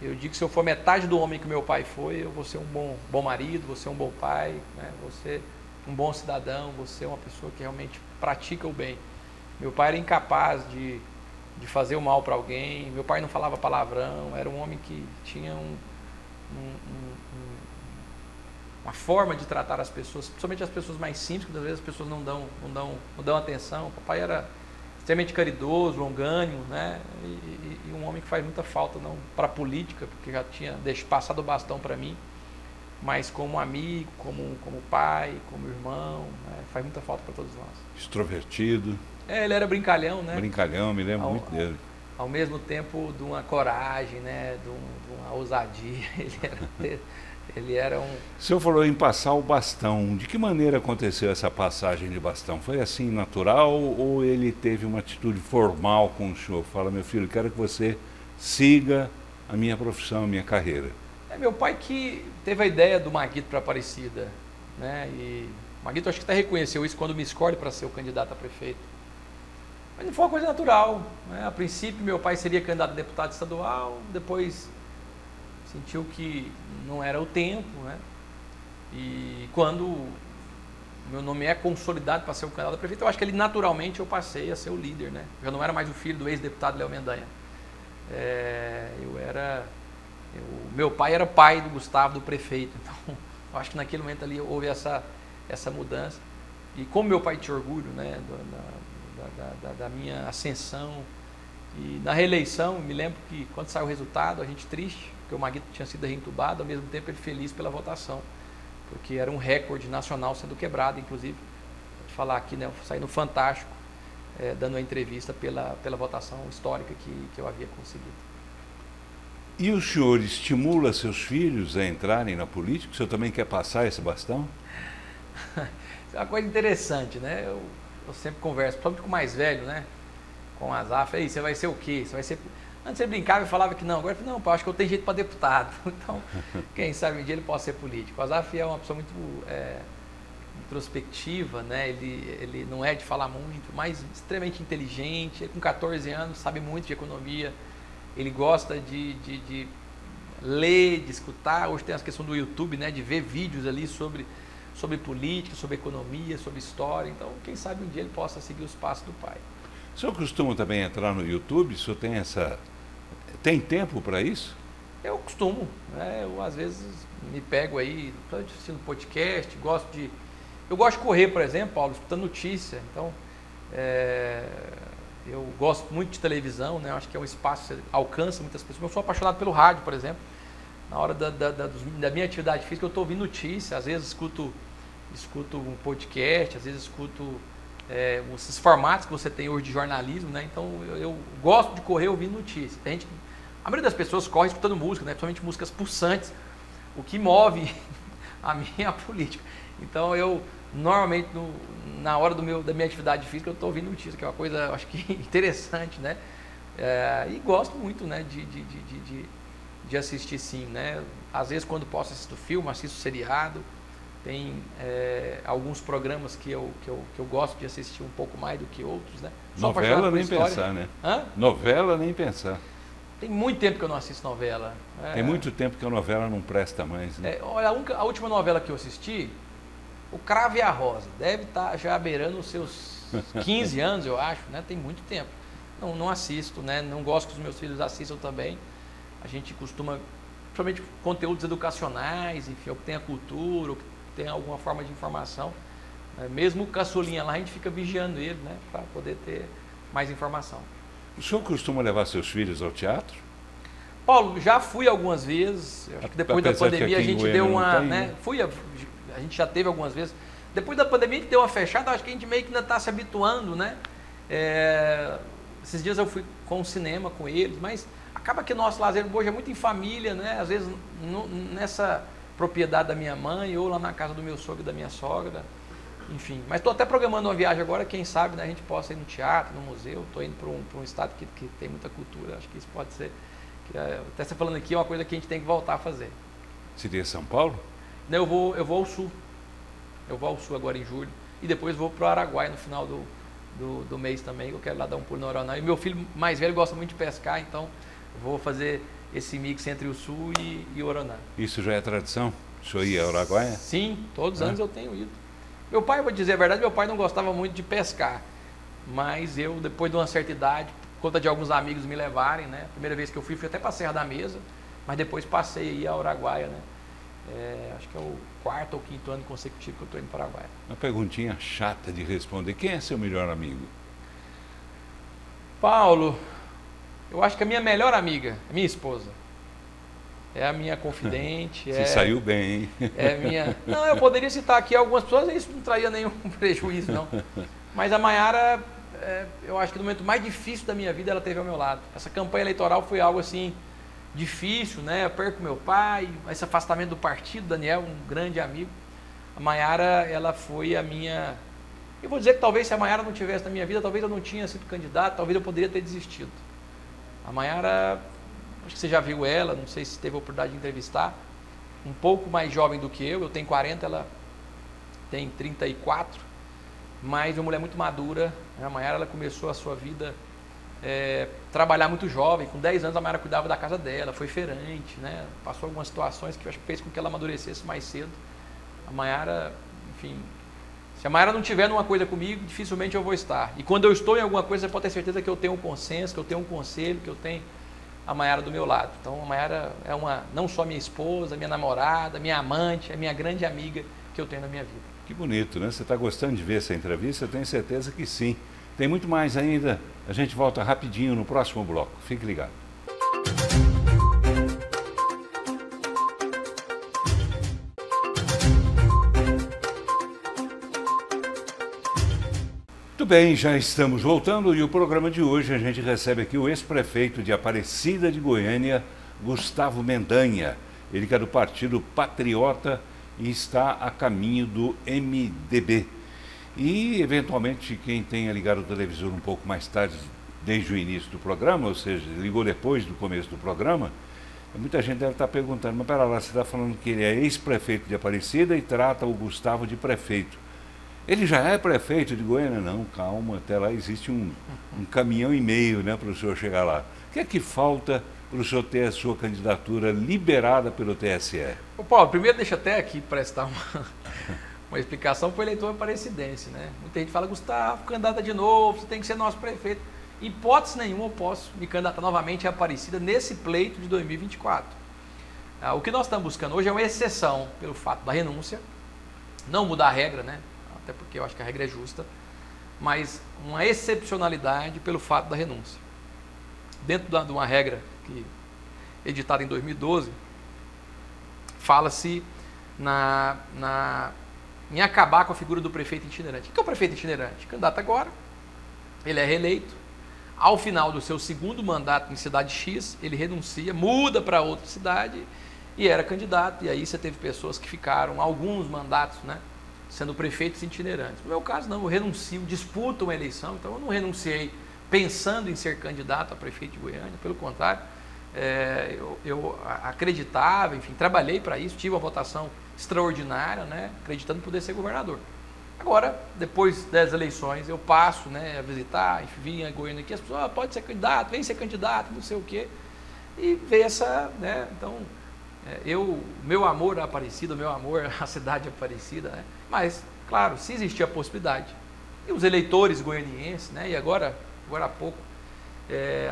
Eu digo que se eu for metade do homem que meu pai foi, eu vou ser um bom marido, vou ser um bom pai, né? Vou ser um bom cidadão, vou ser uma pessoa que realmente pratica o bem. Meu pai era incapaz de fazer o mal para alguém, meu pai não falava palavrão, era um homem que tinha uma forma de tratar as pessoas, principalmente as pessoas mais simples, que às vezes as pessoas não dão atenção. O papai era extremamente caridoso, longânimo, né? E um homem que faz muita falta, não para a política, porque já tinha passado o bastão para mim, mas como amigo, como pai, como irmão, né? Faz muita falta para todos nós. Extrovertido. Ele era brincalhão, né? Brincalhão, me lembro muito dele. Ao mesmo tempo de uma coragem, né? De uma ousadia. Ele era um... O senhor falou em passar o bastão. De que maneira aconteceu essa passagem de bastão? Foi assim natural ou ele teve uma atitude formal com o senhor? Fala, meu filho, quero que você siga a minha profissão, a minha carreira. Meu pai que teve a ideia do Maguito para Aparecida, né? E o Maguito acho que até reconheceu isso quando me escolhe para ser o candidato a prefeito. Mas não foi uma coisa natural, né? A princípio meu pai seria candidato a deputado estadual, depois sentiu que não era o tempo, né? E quando meu nome é consolidado para ser o candidato a prefeito, eu acho que ele naturalmente eu passei a ser o líder, né? Eu já não era mais o filho do ex-deputado Léo Mendanha. Meu pai era pai do Gustavo, do prefeito, então eu acho que naquele momento ali houve essa mudança. E como meu pai tinha orgulho, né, da minha ascensão, e na reeleição, me lembro que quando saiu o resultado, a gente triste, porque o Maguito tinha sido reentubado, ao mesmo tempo ele feliz pela votação, porque era um recorde nacional sendo quebrado, inclusive, vou te falar aqui, né, eu saí no Fantástico, dando uma entrevista pela votação histórica que eu havia conseguido. E o senhor estimula seus filhos a entrarem na política? O senhor também quer passar esse bastão? É uma coisa interessante, né? Eu sempre converso, principalmente com o mais velho, né? Com o Azaf, aí você vai ser o quê? Você vai ser... Antes ele brincava e falava que não, agora eu falei, não, pá, acho que eu tenho jeito para deputado. Então, quem sabe um dia ele possa ser político. O Azaf é uma pessoa muito introspectiva, né? Ele não é de falar muito, mas extremamente inteligente. Ele, com 14 anos, sabe muito de economia. Ele gosta de ler, de escutar. Hoje tem a questão do YouTube, né? De ver vídeos ali sobre política, sobre economia, sobre história. Então, quem sabe um dia ele possa seguir os passos do pai. O senhor costuma também entrar no YouTube? O senhor tem tempo para isso? Eu costumo, né? Eu às vezes me pego aí, estou assistindo podcast, eu gosto de correr, por exemplo, Paulo, escutando notícia. Então, eu gosto muito de televisão, né? Eu acho que é um espaço que alcança muitas pessoas. Eu sou apaixonado pelo rádio, por exemplo. Na hora da minha atividade física, eu estou ouvindo notícia, às vezes escuto um podcast, às vezes escuto esses formatos que você tem hoje de jornalismo, né? Então eu gosto de correr ouvindo notícias. A maioria das pessoas corre escutando música, né? Principalmente músicas pulsantes, o que move a minha política. Então eu normalmente na hora da minha atividade física eu estou ouvindo notícia, que é uma coisa, acho que interessante, né? E gosto muito, né? De assistir, sim, né? Às vezes quando posso assisto filme, assisto seriado. Tem alguns programas que eu gosto de assistir um pouco mais do que outros, né? Novela nem pensar, né? Hã? Novela nem pensar. Tem muito tempo que eu não assisto novela. Tem muito tempo que a novela não presta mais, né? Olha, a última novela que eu assisti, O Cravo e a Rosa, deve estar já beirando os seus 15 anos, eu acho, né? Tem muito tempo. Não assisto, né? Não gosto que os meus filhos assistam também. A gente costuma, principalmente conteúdos educacionais, enfim, ou que tenha cultura, ou que tem alguma forma de informação, mesmo o caçulinha lá, a gente fica vigiando ele, né, para poder ter mais informação. O senhor costuma levar seus filhos ao teatro? Paulo, já fui algumas vezes, acho que depois da pandemia a gente deu uma, né, a gente já teve algumas vezes, depois da pandemia a gente deu uma fechada, acho que a gente meio que ainda está se habituando, né, esses dias eu fui com o cinema com eles, mas acaba que o nosso lazer hoje é muito em família, né, às vezes nessa propriedade da minha mãe, ou lá na casa do meu sogro e da minha sogra, enfim. Mas estou até programando uma viagem agora, quem sabe, né, a gente possa ir no teatro, no museu. Estou indo para um estado que tem muita cultura, acho que isso pode ser, até você falando aqui, é uma coisa que a gente tem que voltar a fazer. Seria São Paulo? Não, eu vou ao sul, agora em julho, e depois vou para o Araguaia no final do mês também, eu quero lá dar um pulo no Oroná. E meu filho mais velho gosta muito de pescar, então vou fazer esse mix entre o Sul e o Oroná. Isso já é tradição? O senhor ia ao Araguaia? Sim, todos os anos eu tenho ido. Meu pai, vou dizer a verdade, meu pai não gostava muito de pescar, mas eu, depois de uma certa idade, por conta de alguns amigos me levarem, né? A primeira vez que eu fui até para a Serra da Mesa, mas depois passei aí ao Araguaia, né? Acho que é o 4º ou 5º ano consecutivo que eu estou indo para o Paraguai. Uma perguntinha chata de responder. Quem é seu melhor amigo? Paulo, eu acho que a minha melhor amiga é minha esposa. É a minha confidente. Você saiu bem, hein? É minha... Não, eu poderia citar aqui algumas pessoas, isso não traria nenhum prejuízo, não. Mas a Maiara, eu acho que no momento mais difícil da minha vida, ela esteve ao meu lado. Essa campanha eleitoral foi algo assim, difícil, né? Eu perco meu pai, esse afastamento do partido, Daniel, um grande amigo. A Maiara, ela foi a minha... Eu vou dizer que talvez se a Maiara não tivesse na minha vida, talvez eu não tinha sido candidato, talvez eu poderia ter desistido. A Maiara, acho que você já viu ela, não sei se teve a oportunidade de entrevistar, um pouco mais jovem do que eu tenho 40, ela tem 34, mas uma mulher muito madura. A Maiara, ela começou a sua vida trabalhar muito jovem, com 10 anos a Maiara cuidava da casa dela, foi feirante, né? Passou algumas situações que eu acho que fez com que ela amadurecesse mais cedo. A Maiara, enfim, se a Maiara não tiver numa coisa comigo, dificilmente eu vou estar. E quando eu estou em alguma coisa, você pode ter certeza que eu tenho um consenso, que eu tenho um conselho, que eu tenho a Maiara do meu lado. Então a Maiara é não só minha esposa, minha namorada, minha amante, é minha grande amiga que eu tenho na minha vida. Que bonito, né? Você está gostando de ver essa entrevista? Eu tenho certeza que sim. Tem muito mais ainda. A gente volta rapidinho no próximo bloco. Fique ligado. Muito bem, já estamos voltando e o programa de hoje a gente recebe aqui o ex-prefeito de Aparecida de Goiânia, Gustavo Mendanha. Ele que é do Partido Patriota e está a caminho do MDB. E, eventualmente, quem tenha ligado o televisor um pouco mais tarde, desde o início do programa, ou seja, ligou depois do começo do programa, muita gente deve estar perguntando, mas pera lá, você está falando que ele é ex-prefeito de Aparecida e trata o Gustavo de prefeito. Ele já é prefeito de Goiânia? Não, calma, até lá existe um caminhão e meio, né, para o senhor chegar lá. O que é que falta para o senhor ter a sua candidatura liberada pelo TSE? Ô Paulo, primeiro deixa até aqui prestar uma explicação para o eleitor aparecidense, né? Muita gente fala, Gustavo, candidata de novo, você tem que ser nosso prefeito. Em hipótese nenhuma eu posso me candidatar novamente a Aparecida nesse pleito de 2024. O que nós estamos buscando hoje é uma exceção pelo fato da renúncia, não mudar a regra, né? Até porque eu acho que a regra é justa, mas uma excepcionalidade pelo fato da renúncia. Dentro de uma regra editada em 2012, fala-se em acabar com a figura do prefeito itinerante. O que é o prefeito itinerante? Candidato agora, ele é reeleito, ao final do seu segundo mandato em cidade X, ele renuncia, muda para outra cidade e era candidato, e aí você teve pessoas que ficaram alguns mandatos, né, sendo prefeitos itinerantes. No meu caso não, eu renuncio, disputo uma eleição, então eu não renunciei pensando em ser candidato a prefeito de Goiânia, pelo contrário, eu acreditava, enfim, trabalhei para isso, tive uma votação extraordinária, né, acreditando em poder ser governador. Agora, depois das eleições, eu passo, né, a visitar, enfim, vim a Goiânia aqui, as pessoas, pode ser candidato, vem ser candidato, não sei o quê, e veio essa, né, então, meu amor à Aparecida, meu amor à cidade de Aparecida, né, mas, claro, se existir a possibilidade, e os eleitores goianienses, né, e agora há pouco,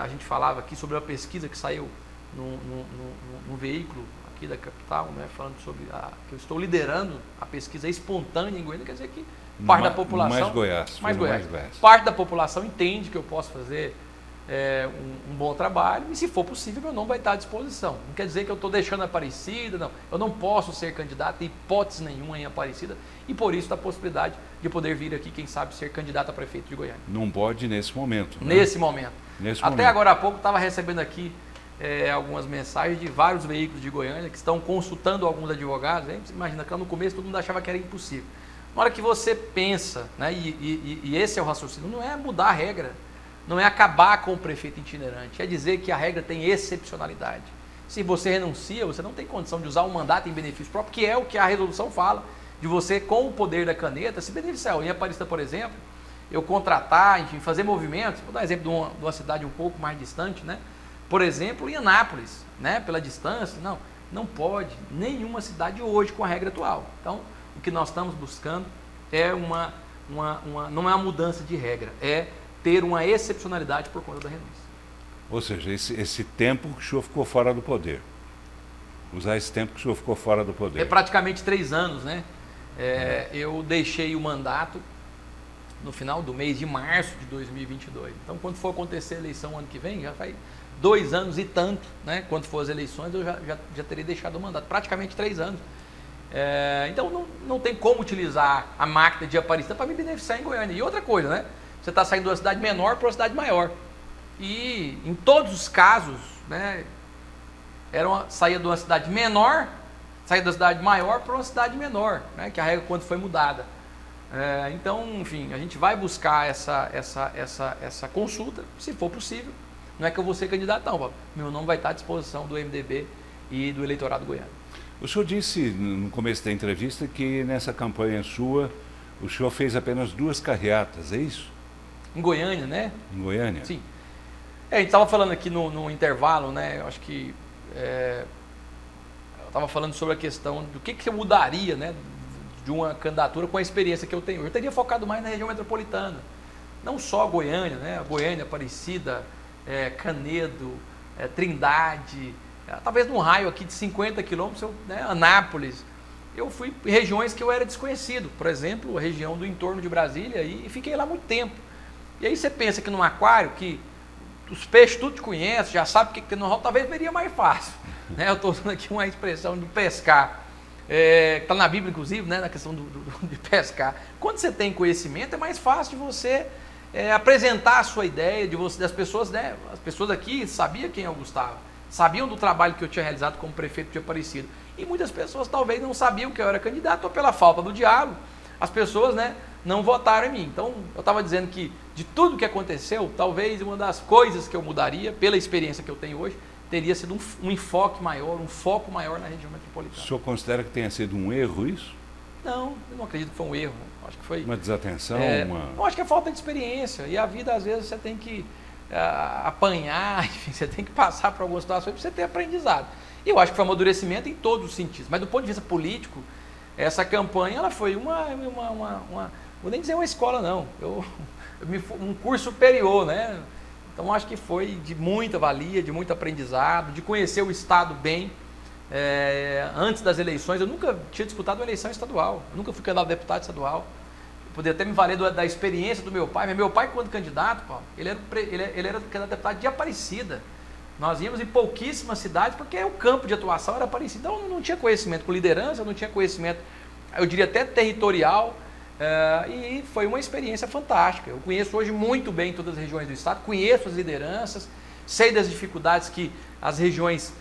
a gente falava aqui sobre uma pesquisa que saiu num veículo aqui da capital, né, falando sobre que eu estou liderando a pesquisa espontânea em Goiânia, quer dizer que parte da população... Mais Goiás. Parte da população entende que eu posso fazer um bom trabalho e, se for possível, meu nome vai estar à disposição. Não quer dizer que eu estou deixando a Aparecida, não. Eu não posso ser candidato, em hipótese nenhuma, em Aparecida, e por isso a possibilidade de poder vir aqui, quem sabe, ser candidato a prefeito de Goiânia. Não pode nesse momento, né? Nesse momento. Até agora há pouco estava recebendo aqui algumas mensagens de vários veículos de Goiânia que estão consultando alguns advogados. Hein? Você imagina que lá no começo todo mundo achava que era impossível. Na hora que você pensa, né, e esse é o raciocínio, não é mudar a regra, não é acabar com o prefeito itinerante, é dizer que a regra tem excepcionalidade. Se você renuncia, você não tem condição de usar um mandato em benefício próprio, que é o que a resolução fala, de você, com o poder da caneta, se beneficiar. Em Aparecida, por exemplo, eu contratar, enfim, fazer movimentos, vou dar exemplo de uma cidade um pouco mais distante, né? Por exemplo, em Anápolis, né? Pela distância, não pode nenhuma cidade hoje com a regra atual. Então, o que nós estamos buscando é não é uma mudança de regra, é ter uma excepcionalidade por conta da renúncia. Ou seja, esse tempo que o senhor ficou fora do poder. Usar esse tempo que o senhor ficou fora do poder. É praticamente 3 anos, né? Eu deixei o mandato no final do mês de março de 2022. Então, quando for acontecer a eleição ano que vem, já faz 2 anos e tanto, né? Quando for as eleições, eu já teria deixado o mandato. Praticamente 3 anos. Então, não tem como utilizar a máquina de Aparecida para me beneficiar em Goiânia. E outra coisa, né? Você está saindo de uma cidade menor para uma cidade maior. E, em todos os casos, né? Saía de uma cidade menor, saía da cidade maior para uma cidade menor, né? Que a regra quando foi mudada. Então, enfim, a gente vai buscar essa consulta, se for possível. Não é que eu vou ser candidato, não. Meu nome vai estar à disposição do MDB e do eleitorado goiano. O senhor disse no começo da entrevista que nessa campanha sua, o senhor fez apenas 2 carreatas, é isso? Em Goiânia, né? Em Goiânia? Sim. A gente estava falando aqui no intervalo, né? Eu acho que eu estava falando sobre a questão do que eu mudaria, né? De uma candidatura com a experiência que eu tenho. Eu teria focado mais na região metropolitana. Não só Goiânia, né? Goiânia, Aparecida, Canedo, Trindade, talvez num raio aqui de 50 quilômetros, né? Anápolis. Eu fui em regiões que eu era desconhecido. Por exemplo, a região do entorno de Brasília e fiquei lá muito tempo. E aí você pensa que num aquário que os peixes tudo te conhecem, já sabe o que tem no rol, talvez seria mais fácil. Né? Eu estou usando aqui uma expressão de pescar, que está na Bíblia, inclusive, né? Na questão de pescar. Quando você tem conhecimento, é mais fácil de você apresentar a sua ideia, das pessoas, né? As pessoas aqui sabiam quem eu Gustavo, sabiam do trabalho que eu tinha realizado como prefeito de Aparecida. E muitas pessoas talvez não sabiam que eu era candidato, ou pela falta do diálogo, as pessoas, né, não votaram em mim. Então, eu estava dizendo que de tudo que aconteceu, talvez uma das coisas que eu mudaria, pela experiência que eu tenho hoje, teria sido um enfoque maior, um foco maior na região metropolitana. O senhor considera que tenha sido um erro isso? Não, eu não acredito que foi um erro. Acho que foi uma desatenção? Eu acho que é falta de experiência. E a vida, às vezes, você tem que apanhar, enfim, você tem que passar por algumas situações para você ter aprendizado. E eu acho que foi um amadurecimento em todos os sentidos. Mas do ponto de vista político, essa campanha ela foi vou nem dizer uma escola, não. Um curso superior, né? Então acho que foi de muita valia, de muito aprendizado, de conhecer o Estado bem. Antes das eleições, eu nunca tinha disputado uma eleição estadual, eu nunca fui candidato a deputado estadual. Eu poderia até me valer da experiência do meu pai, mas meu pai, quando candidato, Paulo, ele era candidato a deputado de Aparecida. Nós íamos em pouquíssimas cidades, porque o campo de atuação era Aparecida. Então eu não tinha conhecimento com liderança, eu não tinha conhecimento, eu diria até territorial, e foi uma experiência fantástica. Eu conheço hoje muito bem todas as regiões do estado, conheço as lideranças, sei das dificuldades que as regiões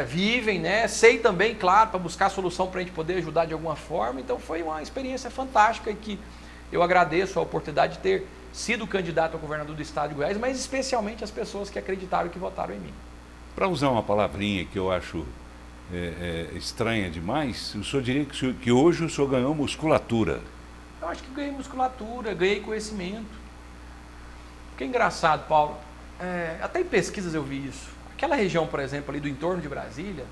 vivem, né? Sei também, claro, para buscar solução para a gente poder ajudar de alguma forma. Então foi uma experiência fantástica e que eu agradeço a oportunidade de ter sido candidato a governador do estado de Goiás, mas especialmente as pessoas que acreditaram e que votaram em mim. Para usar uma palavrinha que eu acho estranha demais, o senhor diria que hoje o senhor ganhou musculatura? Eu acho que ganhei musculatura, ganhei conhecimento. Porque é engraçado, Paulo, até em pesquisas eu vi isso. Aquela região, por exemplo, ali do entorno de Brasília,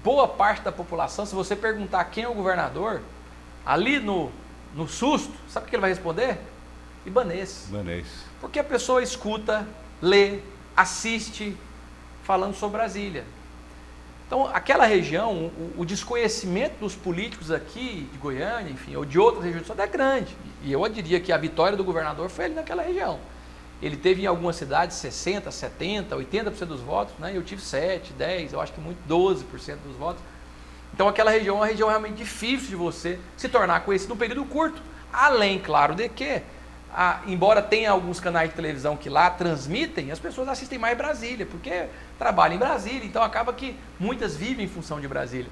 boa parte da população, se você perguntar quem é o governador, ali no susto, sabe o que ele vai responder? Ibanez. Ibanez. Porque a pessoa escuta, lê, assiste, falando sobre Brasília. Então, aquela região, o desconhecimento dos políticos aqui de Goiânia, enfim, ou de outras regiões do estado é grande. E eu diria que a vitória do governador foi ali naquela região. Ele teve em algumas cidades 60%, 70%, 80% dos votos, né? Eu tive 7%, 10%, eu acho que muito 12% dos votos. Então, aquela região é uma região realmente difícil de você se tornar conhecido num período curto. Além, claro, de que embora tenha alguns canais de televisão que lá transmitem, as pessoas assistem mais Brasília, porque trabalham em Brasília, então acaba que muitas vivem em função de Brasília.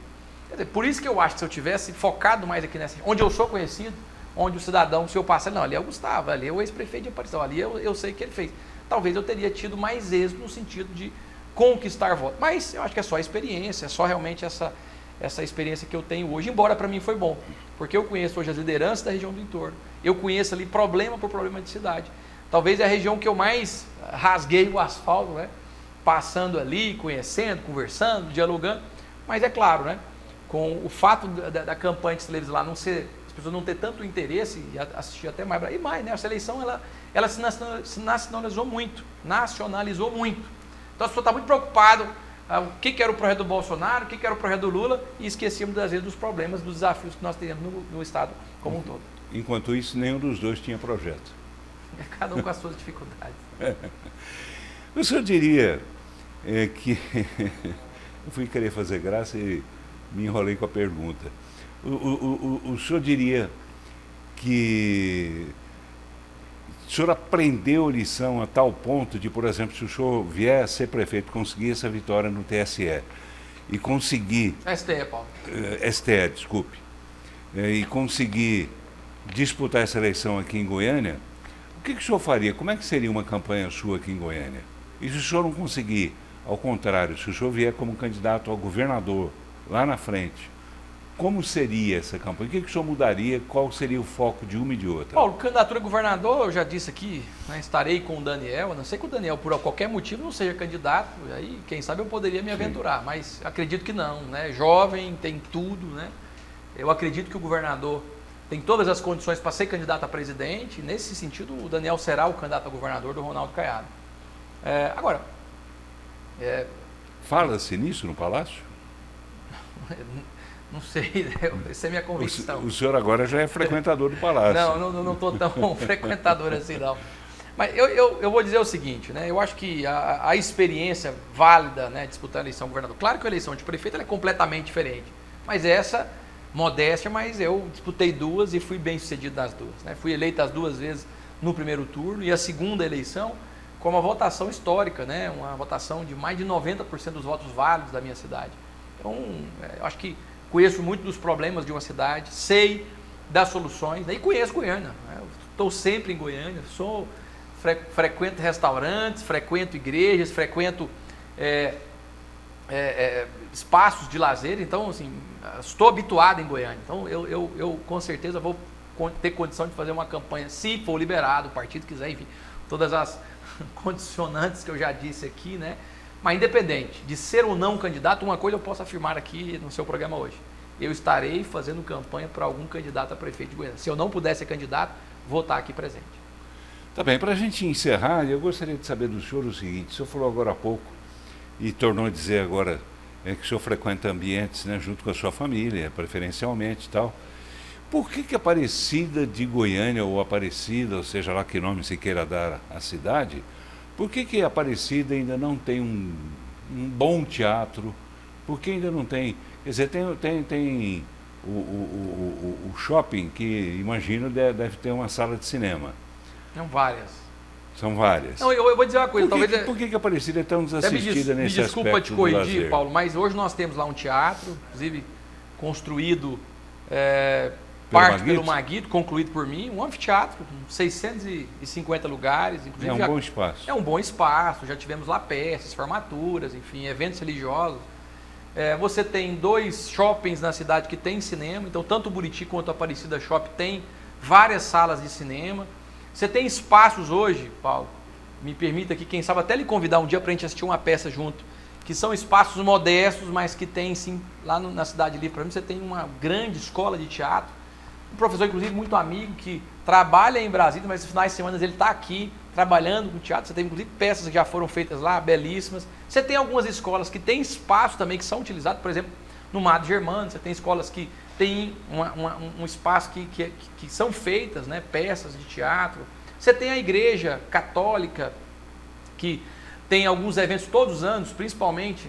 Quer dizer, por isso que eu acho que se eu tivesse focado mais aqui nessa, onde eu sou conhecido, onde o cidadão, se eu passar, não, ali é o Gustavo, ali é o ex-prefeito de Aparecida, ali eu sei o que ele fez. Talvez eu teria tido mais êxito no sentido de conquistar votos. Mas eu acho que é só a experiência, é só realmente essa experiência que eu tenho hoje, embora para mim foi bom, porque eu conheço hoje as lideranças da região do entorno, eu conheço ali problema por problema de cidade. Talvez é a região que eu mais rasguei o asfalto, né? Passando ali, conhecendo, conversando, dialogando, mas é claro, né? Com o fato da campanha de televisão lá não ser, as pessoas não ter tanto interesse e assistir até mais, e mais, né? Essa eleição ela se nacionalizou muito, então as pessoas estão muito preocupadas o que era o projeto do Bolsonaro, o que era o projeto do Lula, e esquecíamos, às vezes, dos problemas, dos desafios que nós teríamos no Estado como um todo. Enquanto isso, nenhum dos dois tinha projeto. Cada um com as suas dificuldades. O senhor diria que... Eu fui querer fazer graça e me enrolei com a pergunta. O senhor diria que o senhor aprendeu lição a tal ponto de, por exemplo, se o senhor vier a ser prefeito, conseguir essa vitória no TSE e conseguir... STE, Paulo. STE, desculpe. E conseguir disputar essa eleição aqui em Goiânia, o que o senhor faria? Como é que seria uma campanha sua aqui em Goiânia? E se o senhor não conseguir, ao contrário, se o senhor vier como candidato ao governador lá na frente, como seria essa campanha? O que o senhor mudaria? Qual seria o foco de uma e de outra? Paulo, candidatura a governador, eu já disse aqui, né, estarei com o Daniel, a não ser que o Daniel, por qualquer motivo, não seja candidato, aí quem sabe eu poderia me aventurar, mas acredito que não, né? Jovem, tem tudo, né? Eu acredito que o governador tem todas as condições para ser candidato a presidente, e nesse sentido o Daniel será o candidato a governador do Ronaldo Caiado. Agora... Fala-se nisso no Palácio? Não sei, essa é a minha convicção. O senhor agora já é frequentador do Palácio. Não estou tão frequentador assim, não. Mas eu vou dizer o seguinte, né? Eu acho que a experiência válida, né, disputar a eleição governador, claro que a eleição de prefeito ela é completamente diferente, mas essa, modéstia, mas eu disputei duas e fui bem sucedido nas duas, né? Fui eleito as duas vezes no primeiro turno e a segunda eleição com uma votação histórica, né? Uma votação de mais de 90% dos votos válidos da minha cidade. Então, eu acho que conheço muito dos problemas de uma cidade, sei das soluções, né? E conheço Goiânia. Né? Estou sempre em Goiânia, frequento restaurantes, frequento igrejas, frequento espaços de lazer, então, assim, estou habituado em Goiânia. Então, eu com certeza vou ter condição de fazer uma campanha, se for liberado, o partido quiser, enfim, todas as condicionantes que eu já disse aqui, né? Mas independente de ser ou não candidato, uma coisa eu posso afirmar aqui no seu programa hoje. Eu estarei fazendo campanha para algum candidato a prefeito de Goiânia. Se eu não puder ser candidato, vou estar aqui presente. Tá bem, para a gente encerrar, eu gostaria de saber do senhor o seguinte: o senhor falou agora há pouco e tornou a dizer agora que o senhor frequenta ambientes, né, junto com a sua família, preferencialmente e tal. Por que Aparecida de Goiânia, ou Aparecida, ou seja lá que nome se queira dar à cidade, por que Aparecida ainda não tem um bom teatro? Por que ainda não tem? Quer dizer, tem o shopping, que imagino deve ter uma sala de cinema. São várias. São várias. Não, eu vou dizer uma coisa. Por que Aparecida é tão desassistida nesse aspecto? Me desculpa te corrigir, Paulo, mas hoje nós temos lá um teatro, inclusive construído parte pelo Maguito, concluído por mim, um anfiteatro com 650 lugares. Inclusive é um bom espaço. É um bom espaço, já tivemos lá peças, formaturas, enfim, eventos religiosos. Você tem 2 shoppings na cidade que tem cinema, então tanto o Buriti quanto a Aparecida Shopping tem várias salas de cinema. Você tem espaços hoje, Paulo, me permita aqui, quem sabe até lhe convidar um dia para a gente assistir uma peça junto, que são espaços modestos, mas que tem sim, lá na Cidade Livre, para mim você tem uma grande escola de teatro, um professor inclusive muito amigo que trabalha em Brasília, mas nos finais de semana ele está aqui trabalhando com teatro. Você tem inclusive peças que já foram feitas lá, belíssimas. Você tem algumas escolas que têm espaço também, que são utilizados, por exemplo, no Madre Germano, você tem escolas que têm um espaço que são feitas, né, peças de teatro. Você tem a igreja católica, que tem alguns eventos todos os anos, principalmente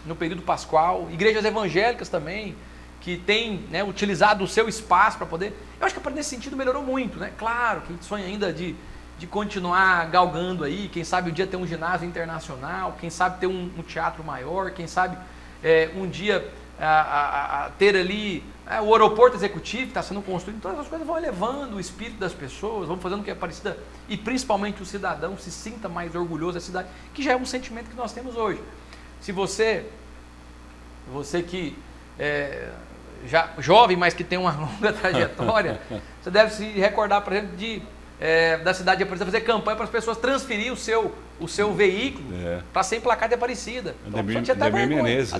no período pascual. Igrejas evangélicas também, que têm, né, utilizado o seu espaço para poder... Eu acho que nesse sentido melhorou muito, né? Claro que a gente sonha ainda de continuar galgando aí, quem sabe um dia ter um ginásio internacional, quem sabe ter um teatro maior, quem sabe um dia ter ali o aeroporto executivo que está sendo construído. Todas as coisas vão elevando o espírito das pessoas, vão fazendo com que a Aparecida, e principalmente o cidadão, se sinta mais orgulhoso da cidade, que já é um sentimento que nós temos hoje. Se você que já jovem, mas que tem uma longa trajetória, você deve se recordar, por exemplo, da cidade de Aparecida, fazer campanha para as pessoas transferir o seu veículo para ser emplacado de Aparecida. Então, a pessoa tinha até vergonha. Menezes,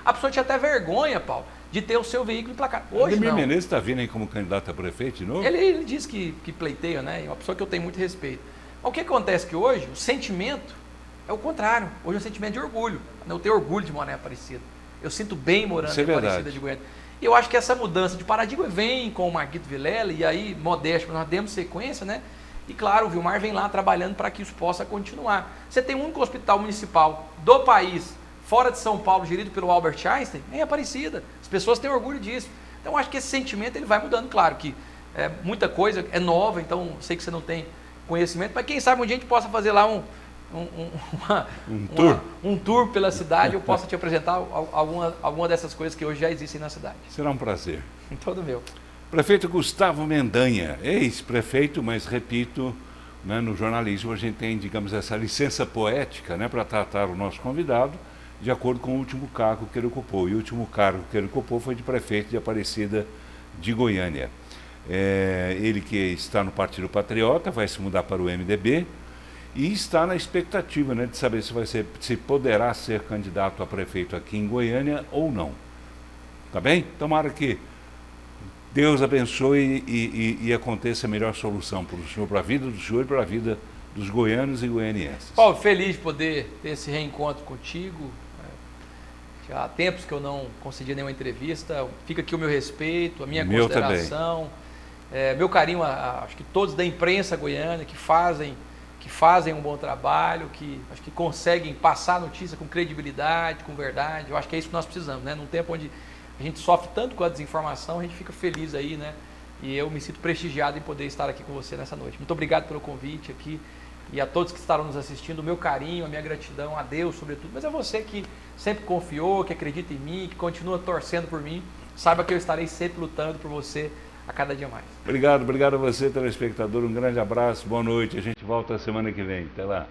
a pessoa tinha até vergonha, Paulo, de ter o seu veículo emplacado. Hoje Ademir não. Menezes está vindo aí como candidato a prefeito de novo? Ele disse que pleiteia, né? É uma pessoa que eu tenho muito respeito. Mas o que acontece que hoje, o sentimento É o contrário. Hoje é um sentimento de orgulho. Eu tenho orgulho de morar em Aparecida. Eu sinto bem morando Isso é em Aparecida verdade. de Goiânia. E eu acho que essa mudança de paradigma vem com o Marquito Vilela, e aí, modesto, nós demos sequência, né? E claro, o Vilmar vem lá trabalhando para que isso possa continuar. Você tem um único hospital municipal do país, fora de São Paulo, gerido pelo Albert Einstein, em Aparecida. As pessoas têm orgulho disso. Então, eu acho que esse sentimento ele vai mudando. Claro que muita coisa é nova, então sei que você não tem conhecimento, mas quem sabe um dia a gente possa fazer lá um tour pela cidade, eu possa te apresentar alguma dessas coisas que hoje já existem na cidade. Será um prazer. Todo meu. Prefeito Gustavo Mendanha, ex-prefeito, mas repito, né, no jornalismo a gente tem, digamos, essa licença poética, né, para tratar o nosso convidado de acordo com o último cargo que ele ocupou. E o último cargo que ele ocupou foi de prefeito de Aparecida de Goiânia. Ele que está no Partido Patriota, vai se mudar para o MDB e está na expectativa, né, de saber se poderá ser candidato a prefeito aqui em Goiânia ou não. Tá bem? Tomara que Deus abençoe e aconteça a melhor solução para o senhor, para a vida do senhor e para a vida dos goianos e goianienses. Paulo, feliz de poder ter esse reencontro contigo. Já há tempos que eu não concedia nenhuma entrevista. Fica aqui o meu respeito, a minha consideração, meu carinho acho que todos da imprensa goiana que fazem um bom trabalho, que acho que conseguem passar a notícia com credibilidade, com verdade. Eu acho que é isso que nós precisamos, né? Num tempo onde a gente sofre tanto com a desinformação, a gente fica feliz aí, né? E eu me sinto prestigiado em poder estar aqui com você nessa noite. Muito obrigado pelo convite aqui e a todos que estarão nos assistindo, o meu carinho, a minha gratidão, a Deus sobretudo, mas é você que sempre confiou, que acredita em mim, que continua torcendo por mim. Saiba que eu estarei sempre lutando por você a cada dia mais. Obrigado a você, telespectador. Um grande abraço, boa noite. A gente volta semana que vem. Até lá.